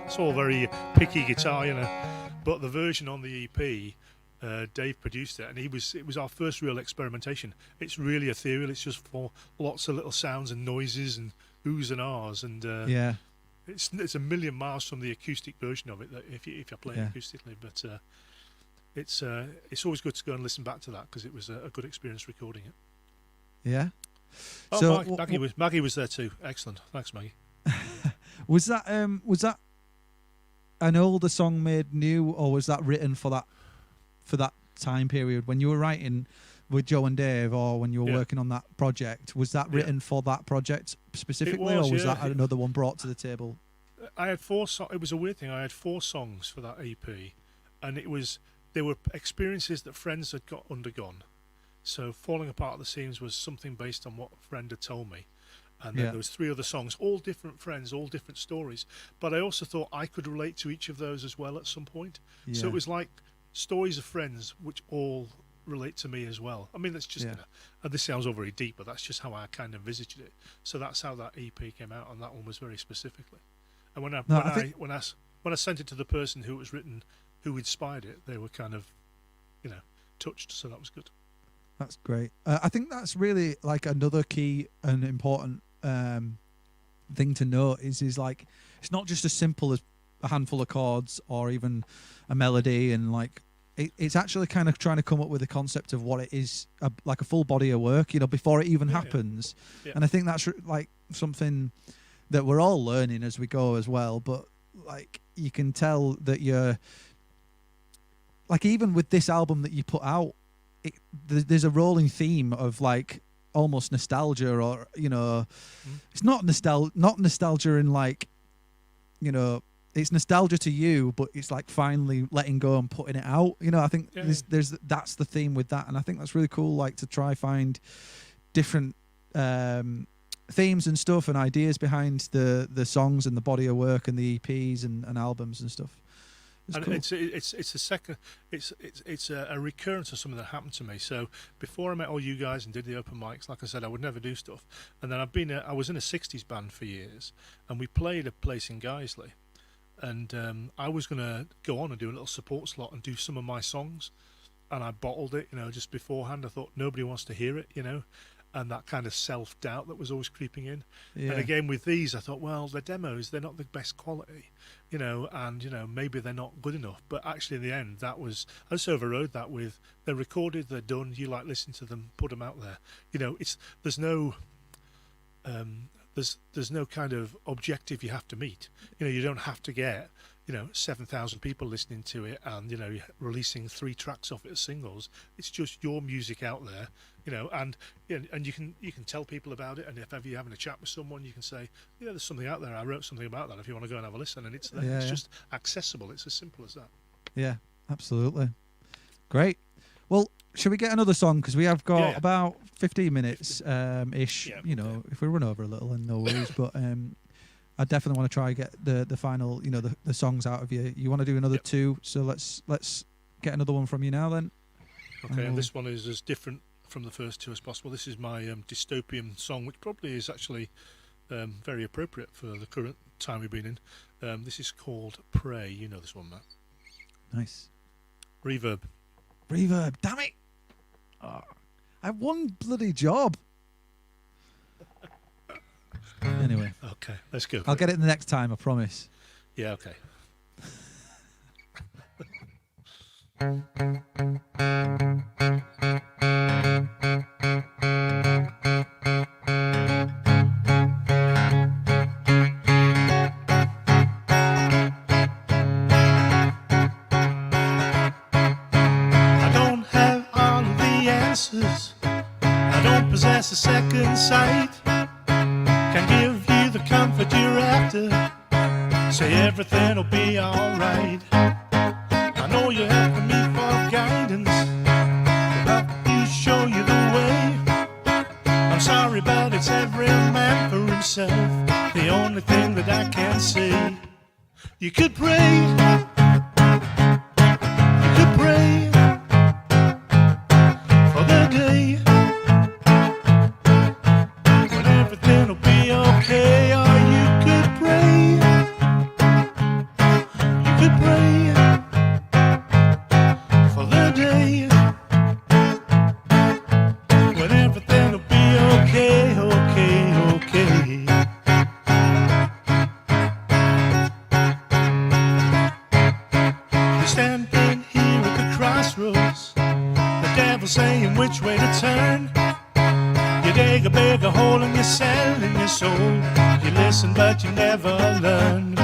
Speaker 2: it's all very picky guitar, But the version on the EP, Dave produced it, and it was our first real experimentation. It's really ethereal. It's just for lots of little sounds and noises and oohs and ahs, and it's a million miles from the acoustic version of it. That if you're playing acoustically, but. It's always good to go and listen back to that, because it was a good experience recording it.
Speaker 1: Yeah.
Speaker 2: Oh, so Maggie was there too. Excellent. Thanks, Maggie.
Speaker 1: Was that an older song made new, or was that written for that time period when you were writing with Joe and Dave, or when you were working on that project? Was that written for that project specifically, or was that another one brought to the table?
Speaker 2: I had 4 songs. It was a weird thing. I had 4 songs for that EP, and they were experiences that friends had undergone. So Falling Apart at the Seams was something based on what a friend had told me. And then
Speaker 1: Yeah.
Speaker 2: there was 3 other songs, all different friends, all different stories. But I also thought I could relate to each of those as well at some point. So
Speaker 1: Yeah.
Speaker 2: it was like stories of friends which all relate to me as well. I mean, that's just,
Speaker 1: Yeah.
Speaker 2: and this sounds all very deep, but that's just how I kind of envisaged it. So that's how that EP came out, and that one was very specifically. And when I sent it to the person who it was written, who inspired it, they were kind of, touched. So that was good.
Speaker 1: That's great. I think that's really like another key and important thing to note is like it's not just as simple as a handful of chords or even a melody, and like it's actually kind of trying to come up with a concept of what it is, like a full body of work, before it even happens.
Speaker 2: Yeah.
Speaker 1: And I think that's like something that we're all learning as we go as well. But like you can tell that you're like, even with this album that you put out, there's a rolling theme of like almost nostalgia, or it's not nostalgia in like, it's nostalgia to you, but it's like finally letting go and putting it out. I think that's the theme with that, and I think that's really cool. Like to try find different themes and stuff and ideas behind the songs and the body of work and the EPs and albums and stuff.
Speaker 2: And
Speaker 1: cool.
Speaker 2: it's a recurrence of something that happened to me. So before I met all you guys and did the open mics, like I said, I would never do stuff. And then I was in a 60s band for years, and we played a place in Guiseley. And I was going to go on and do a little support slot and do some of my songs. And I bottled it, just beforehand. I thought nobody wants to hear it, and that kind of self-doubt that was always creeping in.
Speaker 1: Yeah.
Speaker 2: And again, with these, I thought, well, the demos, they're not the best quality, and, maybe they're not good enough. But actually, in the end, I just overrode that with, they're recorded, they're done, you like listen to them, put them out there. There's no kind of objective you have to meet. You don't have to get 7,000 people listening to it and you're releasing 3 tracks off it as singles. It's just your music out there, and you can tell people about it. And if ever you're having a chat with someone, you can say, there's something out there, I wrote something about that if you want to go and have a listen, and it's there. It's just accessible. It's as simple as that.
Speaker 1: Yeah, absolutely. Great. Well, should we get another song, because we have got about 15 minutes ish. If we run over a little, and no worries. But I definitely want to try and get the final, the songs out of you. You want to do another 2, so let's get another one from you now then.
Speaker 2: Okay, and this one is as different from the first 2 as possible. This is my dystopian song, which probably is actually very appropriate for the current time we've been in. This is called Pray. You know this one, Matt.
Speaker 1: Nice.
Speaker 2: Reverb.
Speaker 1: Damn it! Oh, I have one bloody job. Anyway.
Speaker 2: Okay, let's go.
Speaker 1: I'll get it the next time, I promise.
Speaker 2: Yeah, okay. I don't have all of the answers. I don't possess a second sight. Can give you the comfort you're after. Say everything will be alright. I know you're after me for guidance, but you show you the way. I'm sorry, but it's every man for himself. The only thing that I can say, you could pray. You could pray for the day when everything will be okay. Or you could pray. You could pray for the day when everything will be okay, okay, okay. You're standing here at the crossroads, the devil saying which way to turn. You dig a bigger hole in yourself, in your soul. You listen but you never learn.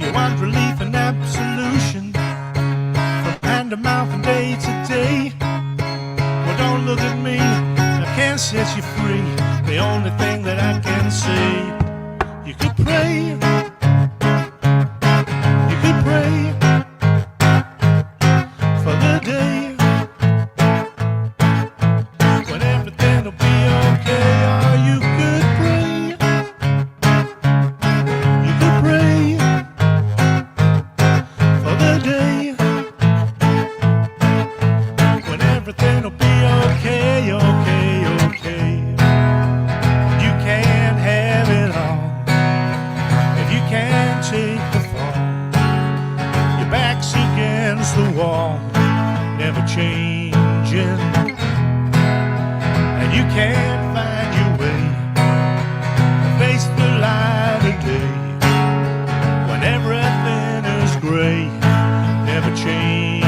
Speaker 2: You want relief and absolution from hand to mouth and day to day. Well, don't look at me, I can't set you free. The only thing that I can say, you could pray. You could pray for the day when everything will be okay. Or you could pray. changing, and you can't find your way. Face the light of day when everything is grey, never changing.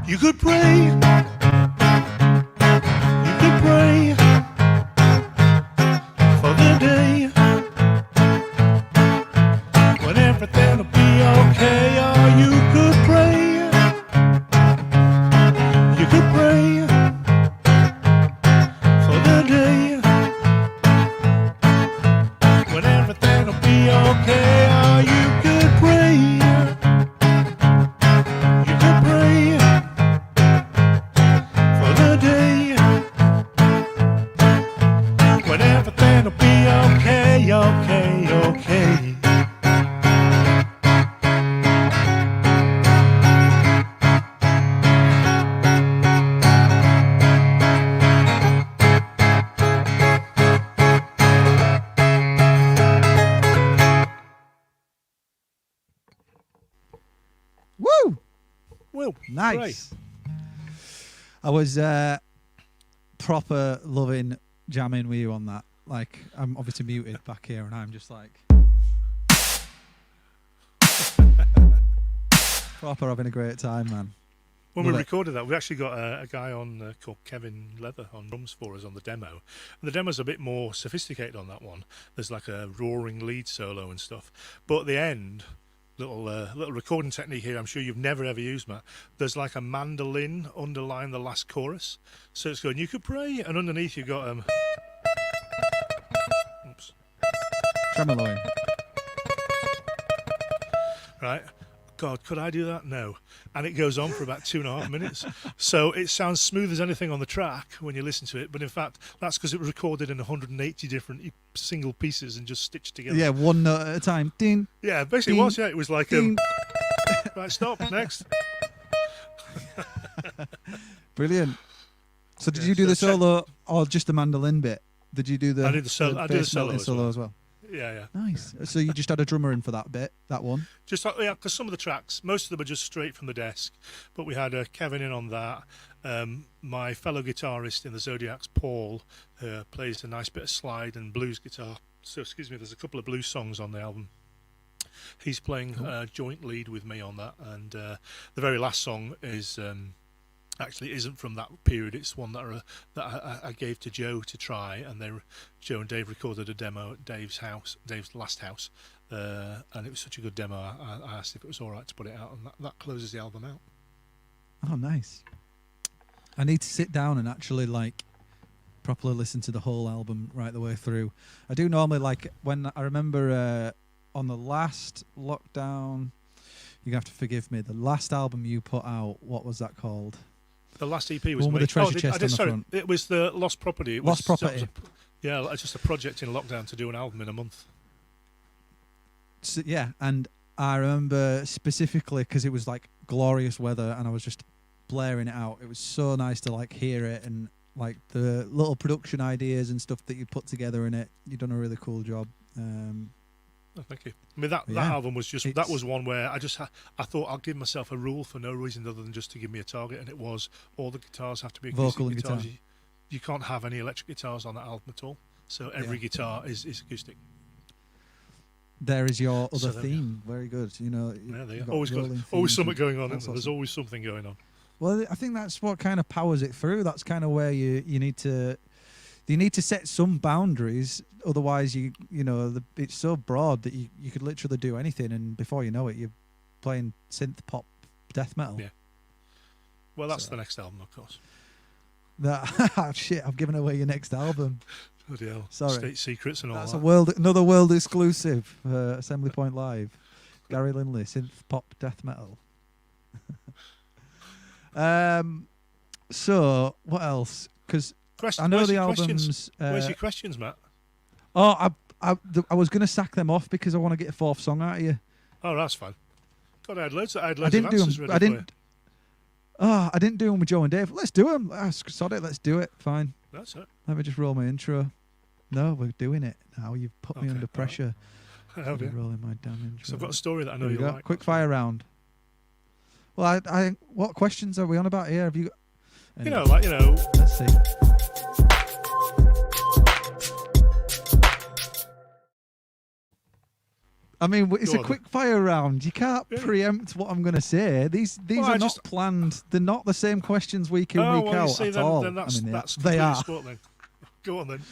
Speaker 2: You could pray, you could pray for the day when everything will be okay. Or you could pray, you could pray for the day when everything will be okay. Or you could pray, you could pray for the day when everything will be okay, okay, okay.
Speaker 1: Woo!
Speaker 2: Well,
Speaker 1: Nice. I was proper loving jamming with you on that. Like, I'm obviously muted back here, and I'm just like proper having a great time, man.
Speaker 2: When
Speaker 1: Love
Speaker 2: we
Speaker 1: it.
Speaker 2: recorded that, we actually got a guy on called Kevin Leather on drums for us on the demo. And the demo's a bit more sophisticated on that one. There's like a roaring lead solo and stuff. But at the end, little recording technique here, I'm sure you've never ever used, Matt. There's like a mandolin underlying the last chorus. So it's going, you could pray, and underneath you've got oops.
Speaker 1: Tremoloing.
Speaker 2: Right? God, could I do that? No. And it goes on for about 2.5 minutes. So it sounds smooth as anything on the track when you listen to it, but in fact, that's because it was recorded in 180 different single pieces and just stitched together.
Speaker 1: Yeah, one note at a time. Ding.
Speaker 2: Yeah, basically
Speaker 1: Ding.
Speaker 2: it was, yeah. It was like,
Speaker 1: Ding.
Speaker 2: right, stop, next.
Speaker 1: Brilliant. So did
Speaker 2: Yeah,
Speaker 1: you do
Speaker 2: so
Speaker 1: the solo or just the mandolin bit? Did you do the
Speaker 2: I did the solo- I did the
Speaker 1: bass note
Speaker 2: solo
Speaker 1: as well?
Speaker 2: Yeah, yeah.
Speaker 1: Nice. So you just had a drummer in for that bit, that one?
Speaker 2: Just yeah, because some of the tracks, most of them are just straight from the desk, but we had Kevin in on that. My fellow guitarist in the Zodiacs, Paul, plays a nice bit of slide and blues guitar. So excuse me, there's a couple of blues songs on the album. He's playing joint lead with me on that, and the very last song is actually isn't from that period. It's one that I gave to Joe to try, and Joe and Dave recorded a demo at Dave's last house, and it was such a good demo. I asked if it was all right to put it out, and that closes the album out.
Speaker 1: Oh, nice. I need to sit down and actually like properly listen to the whole album right the way through. I do normally like when I remember on the last lockdown. You're gonna have to forgive me. The last album you put out, what was that called?
Speaker 2: The last EP was
Speaker 1: one with the treasure chest on the
Speaker 2: sorry,
Speaker 1: front.
Speaker 2: it was the Lost Property. It
Speaker 1: Lost
Speaker 2: was,
Speaker 1: Property.
Speaker 2: Yeah, just a project in lockdown to do an album in a month.
Speaker 1: So, yeah, and I remember specifically because it was like glorious weather, and I was just blaring it out. It was so nice to like hear it, and like the little production ideas and stuff that you put together in it. You've done a really cool job.
Speaker 2: Oh, thank you. I mean, that album was just, that was one where I thought I'll give myself a rule for no reason other than just to give me a target, and it was all the guitars have to be acoustic
Speaker 1: Vocal and
Speaker 2: guitars.
Speaker 1: guitar.
Speaker 2: You can't have any electric guitars on that album at all. So every guitar is acoustic.
Speaker 1: There is your other
Speaker 2: So there we
Speaker 1: theme. Very good. You know,
Speaker 2: Yeah, they
Speaker 1: you've
Speaker 2: always
Speaker 1: rolling
Speaker 2: always
Speaker 1: themes
Speaker 2: something
Speaker 1: and
Speaker 2: going on.
Speaker 1: all
Speaker 2: Isn't there?
Speaker 1: sorts
Speaker 2: There's
Speaker 1: of-
Speaker 2: always something going on.
Speaker 1: Well, I think that's what kind of powers it through. That's kind of where you need to set some boundaries. Otherwise, it's so broad that you could literally do anything, and before you know it, you're playing synth pop death metal.
Speaker 2: Yeah. Well, that's the next album, of course.
Speaker 1: That shit! I've given away your next album.
Speaker 2: Bloody hell.
Speaker 1: Sorry.
Speaker 2: State secrets and all
Speaker 1: That's
Speaker 2: that.
Speaker 1: another world exclusive. Assembly Point Live. Gary Linley, synth pop death metal. So what else? Because I know the albums.
Speaker 2: Where's your questions, Matt?
Speaker 1: Oh, I was going to sack them off because I want to get a fourth song out of you.
Speaker 2: Oh, that's fine. God, I had loads of
Speaker 1: I didn't do
Speaker 2: answers
Speaker 1: them.
Speaker 2: ready
Speaker 1: I
Speaker 2: for you.
Speaker 1: didn't. Oh, I didn't do them with Joe and Dave. Let's do them. Sod it. Let's do it. Fine.
Speaker 2: That's it.
Speaker 1: Let me just roll my intro. No, we're doing it now. You've put me
Speaker 2: Okay,
Speaker 1: under pressure.
Speaker 2: Oh,
Speaker 1: So
Speaker 2: dear.
Speaker 1: rolling my damn intro.
Speaker 2: So I've got a story that I know
Speaker 1: Here we
Speaker 2: you
Speaker 1: go.
Speaker 2: like.
Speaker 1: Quick fire round. Well, what questions are we on about here? Have you got? Anyway, Let's see. I mean, it's a quick fire round. You can't preempt what I'm going to say. These are not planned. They're not the same questions week in, week out at all.
Speaker 2: Then that's
Speaker 1: they are.
Speaker 2: sport then. Go on then.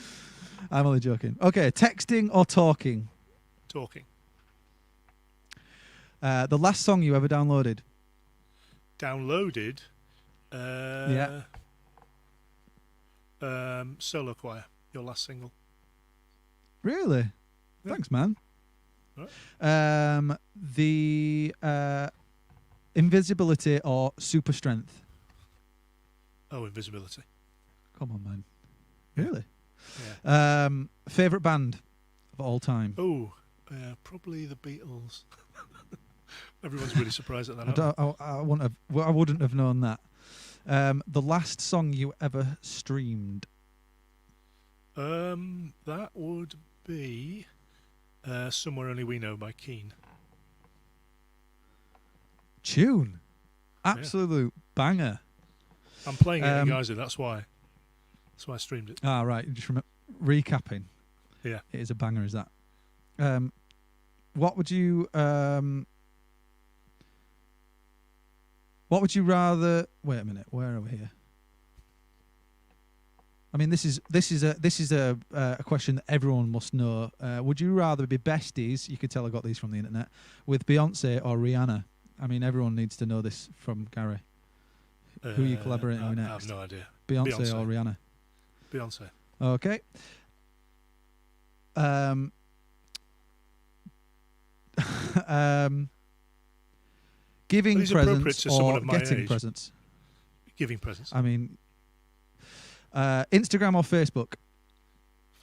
Speaker 1: I'm only joking. Okay, texting or talking?
Speaker 2: Talking.
Speaker 1: The last song you ever downloaded?
Speaker 2: Downloaded?
Speaker 1: Yeah.
Speaker 2: Solo Choir, your last single.
Speaker 1: Really?
Speaker 2: Yeah.
Speaker 1: Thanks, man.
Speaker 2: Right.
Speaker 1: The invisibility or super strength?
Speaker 2: Oh, invisibility.
Speaker 1: Come on, man. Really?
Speaker 2: Yeah.
Speaker 1: Favorite band of all time?
Speaker 2: Oh, probably the Beatles. Everyone's really surprised at that.
Speaker 1: I wouldn't have known that. The last song you ever streamed?
Speaker 2: That would be Somewhere Only We Know by Keane.
Speaker 1: Tune. Absolute banger.
Speaker 2: I'm playing it in Geyser, that's why. That's why I streamed it.
Speaker 1: Ah, right. Just recapping.
Speaker 2: Yeah.
Speaker 1: It is a banger, is that? What would you rather? Wait a minute. Where are we here? I mean, this is a question that everyone must know. Would you rather be besties? You could tell I got these from the internet with Beyonce or Rihanna. I mean, everyone needs to know this from Gary. Who are you collaborating with next?
Speaker 2: I have no idea.
Speaker 1: Beyonce or Rihanna?
Speaker 2: Beyonce.
Speaker 1: Okay. Giving presents or getting
Speaker 2: age.
Speaker 1: Presents?
Speaker 2: Giving presents.
Speaker 1: I mean, Instagram or Facebook?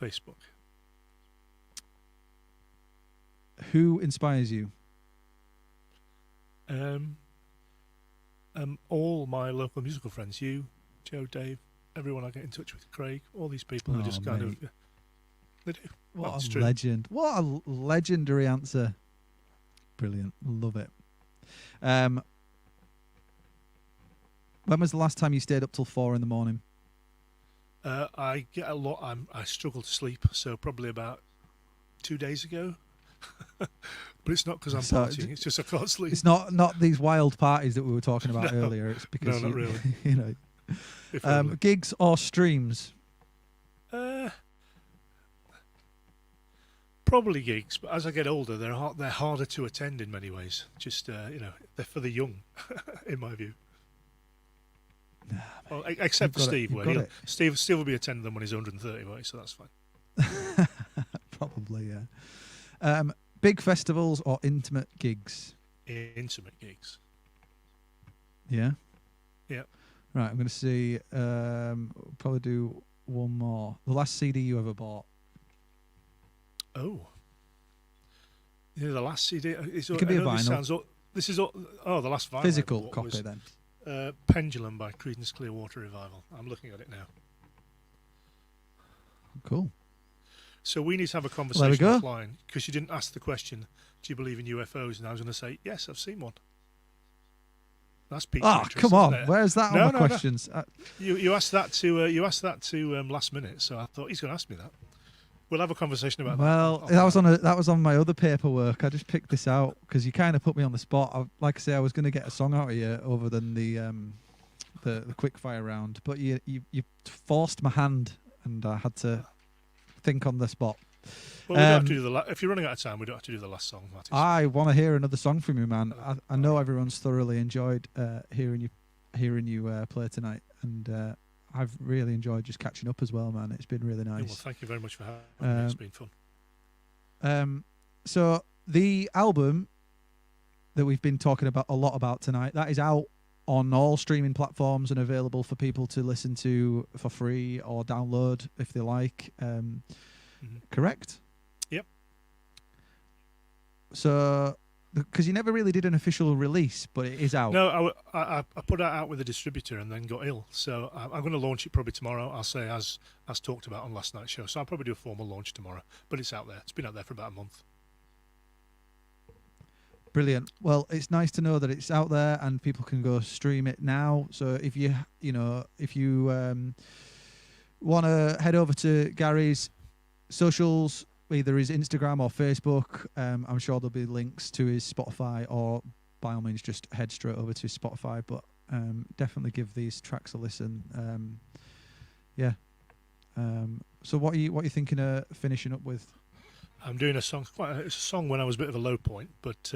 Speaker 2: Facebook.
Speaker 1: Who inspires you?
Speaker 2: All my local musical friends. You, Joe, Dave, everyone I get in touch with, Craig, all these people are just kind of... They do.
Speaker 1: What a legend. What a legendary answer. Brilliant. Love it. When was the last time you stayed up till 4 a.m?
Speaker 2: I get a lot. I struggle to sleep, so probably about 2 days ago. But it's not because I'm partying. It's just I can't sleep.
Speaker 1: It's not these wild parties that we were talking about earlier. It's because
Speaker 2: not really.
Speaker 1: You know, gigs or streams.
Speaker 2: Probably gigs, but as I get older, they're harder to attend in many ways. Just they're for the young, in my view.
Speaker 1: Nah,
Speaker 2: well, except for Steve, Steve will be attending them when he's 130, right? So that's fine.
Speaker 1: Probably, yeah. Big festivals or intimate gigs?
Speaker 2: Intimate gigs.
Speaker 1: Yeah.
Speaker 2: Yeah.
Speaker 1: Right, I'm going to see. Probably do one more. The last CD you ever bought?
Speaker 2: Oh. The last CD.
Speaker 1: It could be a vinyl.
Speaker 2: This is all. Oh, the last vinyl.
Speaker 1: Physical copy then.
Speaker 2: Pendulum by Creedence Clearwater Revival. I'm looking at it now.
Speaker 1: Cool.
Speaker 2: So we need to have a conversation offline because you didn't ask the question, do you believe in UFOs? And I was going to say, yes, I've seen one. That's piqued my interest,
Speaker 1: come on.
Speaker 2: There.
Speaker 1: Where's that on my questions?
Speaker 2: No. You asked that to last minute, so I thought he's going to ask me that. We'll have a conversation about that.
Speaker 1: Well, that was on my other paperwork. I just picked this out because you kind of put me on the spot. Like I say, I was going to get a song out of you other than the quick fire round, but you forced my hand, and I had to think on the spot.
Speaker 2: Well, we don't have to do if you're running out of time, we don't have to do the last song, Mattis.
Speaker 1: I want to hear another song from you, man. I know everyone's thoroughly enjoyed hearing you play tonight, and I've really enjoyed just catching up as well, man. It's been really nice.
Speaker 2: Well, thank you very much for having me. It's been fun.
Speaker 1: So the album that we've been talking about a lot about tonight, that is out on all streaming platforms and available for people to listen to for free or download if they like. Correct?
Speaker 2: Yep.
Speaker 1: So because you never really did an official release, but it is out.
Speaker 2: No, I put that out with a distributor and then got ill. So I'm going to launch it probably tomorrow. I'll say as talked about on last night's show. So I'll probably do a formal launch tomorrow. But it's out there. It's been out there for about a month.
Speaker 1: Brilliant. Well, it's nice to know that it's out there and people can go stream it now. So if you want to head over to Gary's socials, either his Instagram or Facebook, I'm sure there'll be links to his Spotify, or by all means just head straight over to his Spotify. But definitely give these tracks a listen. So what are you thinking of finishing up with?
Speaker 2: I'm doing a song. It's a song when I was a bit of a low point, but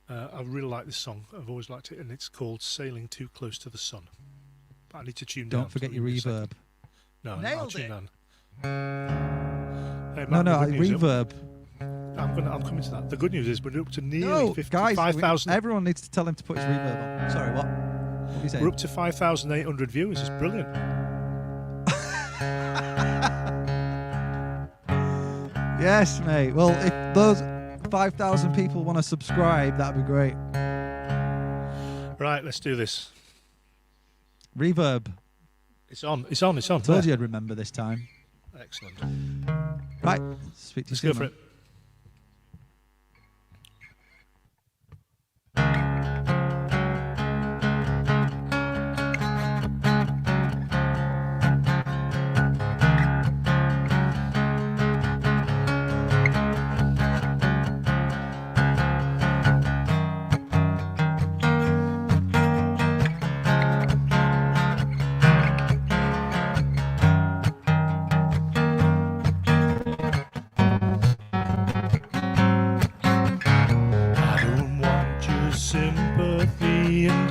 Speaker 2: I really like this song. I've always liked it, and it's called "Sailing Too Close to the Sun." But I need to tune down.
Speaker 1: Don't forget your reverb.
Speaker 2: No,
Speaker 3: Nailed
Speaker 2: I'll tune
Speaker 3: it.
Speaker 2: down. Hey,
Speaker 1: No,
Speaker 2: Matt, the good news is-
Speaker 1: reverb.
Speaker 2: I'm coming to that. The good news is we're up to nearly
Speaker 1: No, guys,
Speaker 2: 5,000.
Speaker 1: everyone needs to tell him to put his reverb on. Sorry, what? What are you saying?
Speaker 2: We're up to 5,800 viewers. It's brilliant.
Speaker 1: Yes, mate. Well, if those 5,000 people want to subscribe, that'd be great.
Speaker 2: Right, let's do this.
Speaker 1: Reverb.
Speaker 2: It's on. It's on. It's on.
Speaker 1: Told
Speaker 2: There.
Speaker 1: you I'd remember this time.
Speaker 2: Excellent.
Speaker 1: Right. Speak to you
Speaker 2: Let's
Speaker 1: soon.
Speaker 2: go for
Speaker 1: man.
Speaker 2: it. I don't want your sympathy and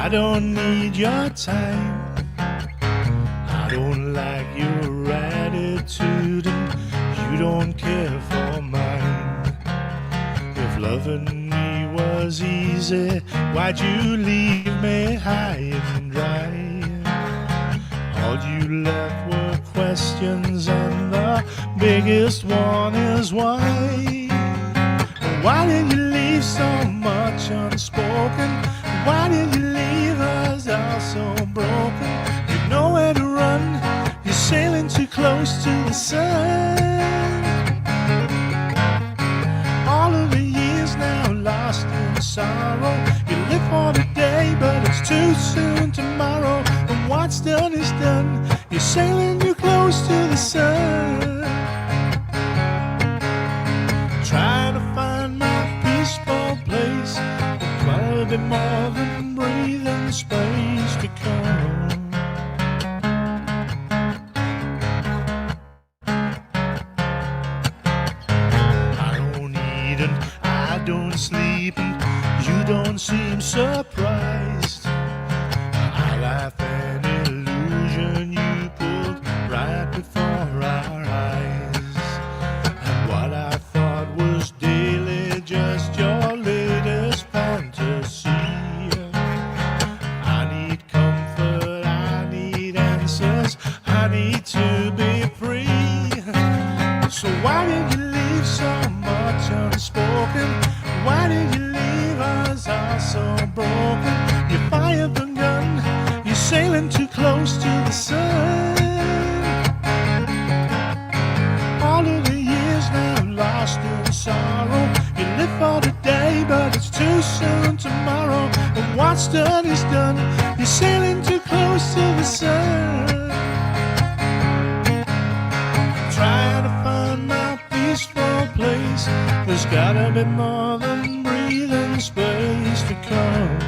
Speaker 2: I don't need your time. I don't like your attitude and you don't care for mine. If loving me was easy, why'd you leave me high and dry? All you left were questions and the biggest one is why? Why did you leave so much unspoken? Why did you leave us all so broken? You've nowhere to run, you're sailing too close to the sun. All of the years now lost in sorrow. You live for today, but it's too soon tomorrow. And what's done is done, you're sailing too close to the sun. Trying to find my peaceful place, a bit more than breathing space to come. I don't eat and I don't sleep and you don't seem surprised. I laugh an illusion you pulled right before our eyes. And what I thought was daily, just your latest fantasy. I need comfort, I need answers, I need to be free. So why did you leave so much unspoken? Why did you leave us all so broken? You fired the gun, you're sailing too close to the sun. All of the years now lost in sorrow. You live for today, but it's too soon tomorrow. And what's done is done, you're sailing too close to the sun. Trying to find my peaceful place. There's gotta be more than breathing space to come.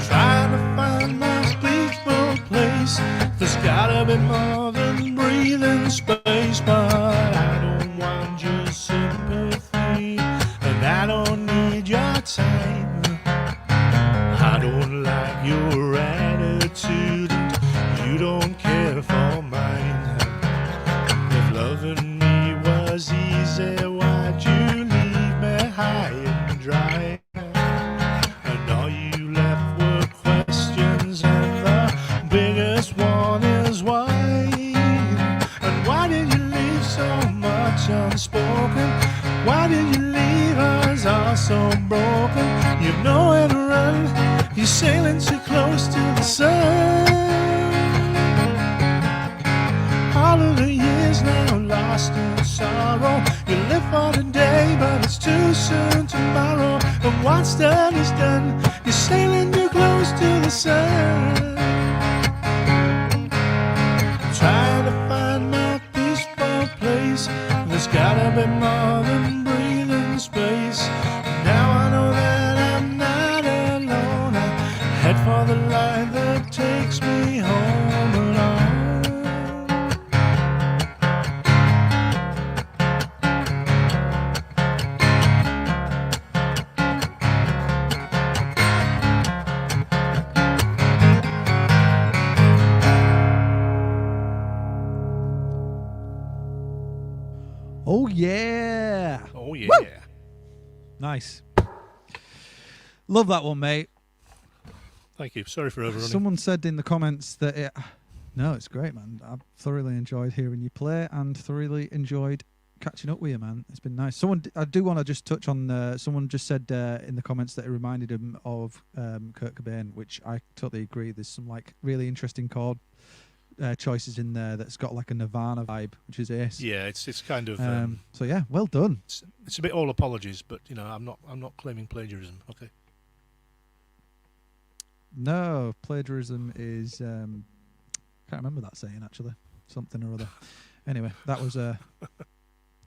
Speaker 2: Trying to find my peaceful place. There's gotta be more than breathing space, but I don't want your sympathy, and I don't need your time. I don't like your attitude, and you don't care for mine. If loving me was easy, why'd you leave me high and dry. And all you left were questions, and the biggest one is why. And why did you leave so much unspoken? Why did you leave us all so broken? You've nowhere to run, you're sailing too close to the sun. All of the years now lost in sorrow. You live for today, but it's too soon tomorrow. And what's done is done, you're sailing too close to the sun. Trying to find my peaceful place, there's gotta be more than breathing space. Now I know that I'm not alone. I head for the light that takes me home alone.
Speaker 1: Oh yeah.
Speaker 2: Oh yeah.
Speaker 1: Woo! Nice. Love that one, mate.
Speaker 2: Thank you. Sorry for overrunning.
Speaker 1: Someone said in the comments that no, it's great, man. I've thoroughly enjoyed hearing you play and thoroughly enjoyed catching up with you, man. It's been nice. I do want to just touch on, someone just said in the comments that it reminded him of Kurt Cobain, which I totally agree. There's some like really interesting chord choices in there that's got like a Nirvana vibe, which is ace.
Speaker 2: Yeah, it's kind of
Speaker 1: so yeah, well done.
Speaker 2: it's a bit all apologies, but you know, I'm not claiming plagiarism. Okay.
Speaker 1: No, plagiarism is can't remember that saying actually. Something or other. Anyway, that was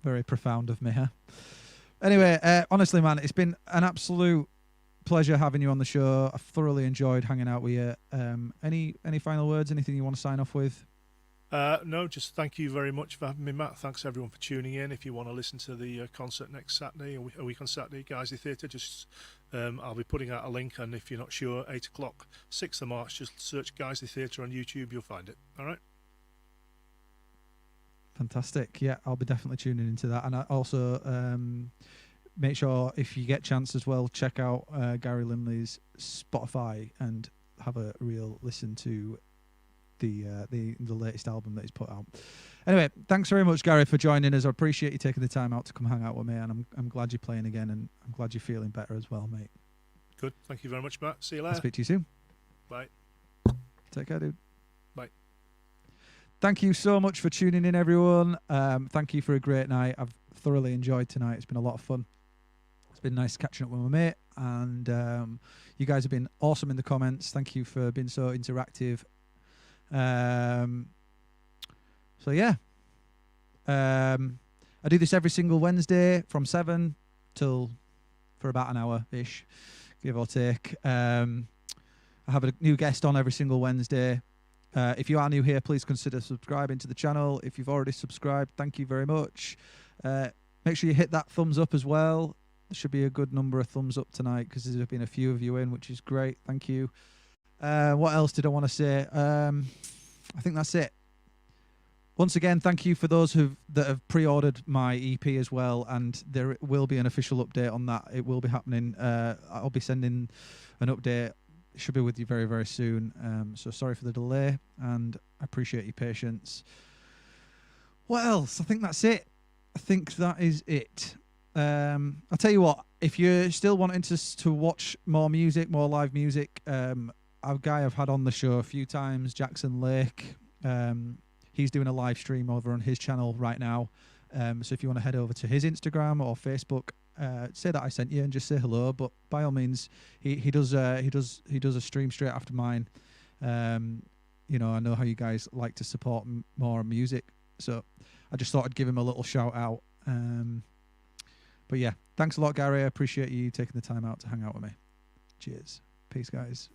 Speaker 1: very profound of me, huh? Anyway, honestly, man, it's been an absolute pleasure having you on the show. I've thoroughly enjoyed hanging out with you. Any final words? Anything you want to sign off with?
Speaker 2: No, just thank you very much for having me, Matt. Thanks everyone for tuning in. If you want to listen to the concert next Saturday, a week on Saturday, Guysley Theatre, just I'll be putting out a link, and if you're not sure, 8 o'clock, 6th of March, just search Guysley Theatre on YouTube, you'll find it. All right?
Speaker 1: Fantastic. Yeah, I'll be definitely tuning into that. And I also make sure, if you get a chance as well, check out Gary Linley's Spotify and have a real listen to the latest album that he's put out. Anyway, thanks very much, Gary, for joining us. I appreciate you taking the time out to come hang out with me, and I'm glad you're playing again, and I'm glad you're feeling better as well, mate.
Speaker 2: Good. Thank you very much, Matt. See you later.
Speaker 1: I'll speak to you soon.
Speaker 2: Bye.
Speaker 1: Take care, dude.
Speaker 2: Bye.
Speaker 1: Thank you so much for tuning in, everyone. Thank you for a great night. I've thoroughly enjoyed tonight. It's been a lot of fun. It's been nice catching up with my mate, and you guys have been awesome in the comments. Thank you for being so interactive. So yeah, I do this every single Wednesday from 7 till for about an hour ish, give or take. I have a new guest on every single Wednesday. If you are new here, please consider subscribing to the channel. If you've already subscribed, thank you very much. Make sure you hit that thumbs up as well. There should be a good number of thumbs up tonight because there's been a few of you in, which is great. Thank you. What else did I want to say? I think that's it. Once again, thank you for those that have pre-ordered my EP as well, and there will be an official update on that. It will be happening. I'll be sending an update. It should be with you very, very soon. So sorry for the delay, and I appreciate your patience. What else? I think that's it. I think that is it. I'll tell you what, if you're still wanting to watch more music, more live music, a guy I've had on the show a few times, Jackson Lake, he's doing a live stream over on his channel right now. So if you want to head over to his Instagram or Facebook, say that I sent you and just say hello. But by all means, he does a stream straight after mine. You know, I know how you guys like to support more music, so I just thought I'd give him a little shout out. But yeah, thanks a lot, Gary. I appreciate you taking the time out to hang out with me. Cheers. Peace, guys.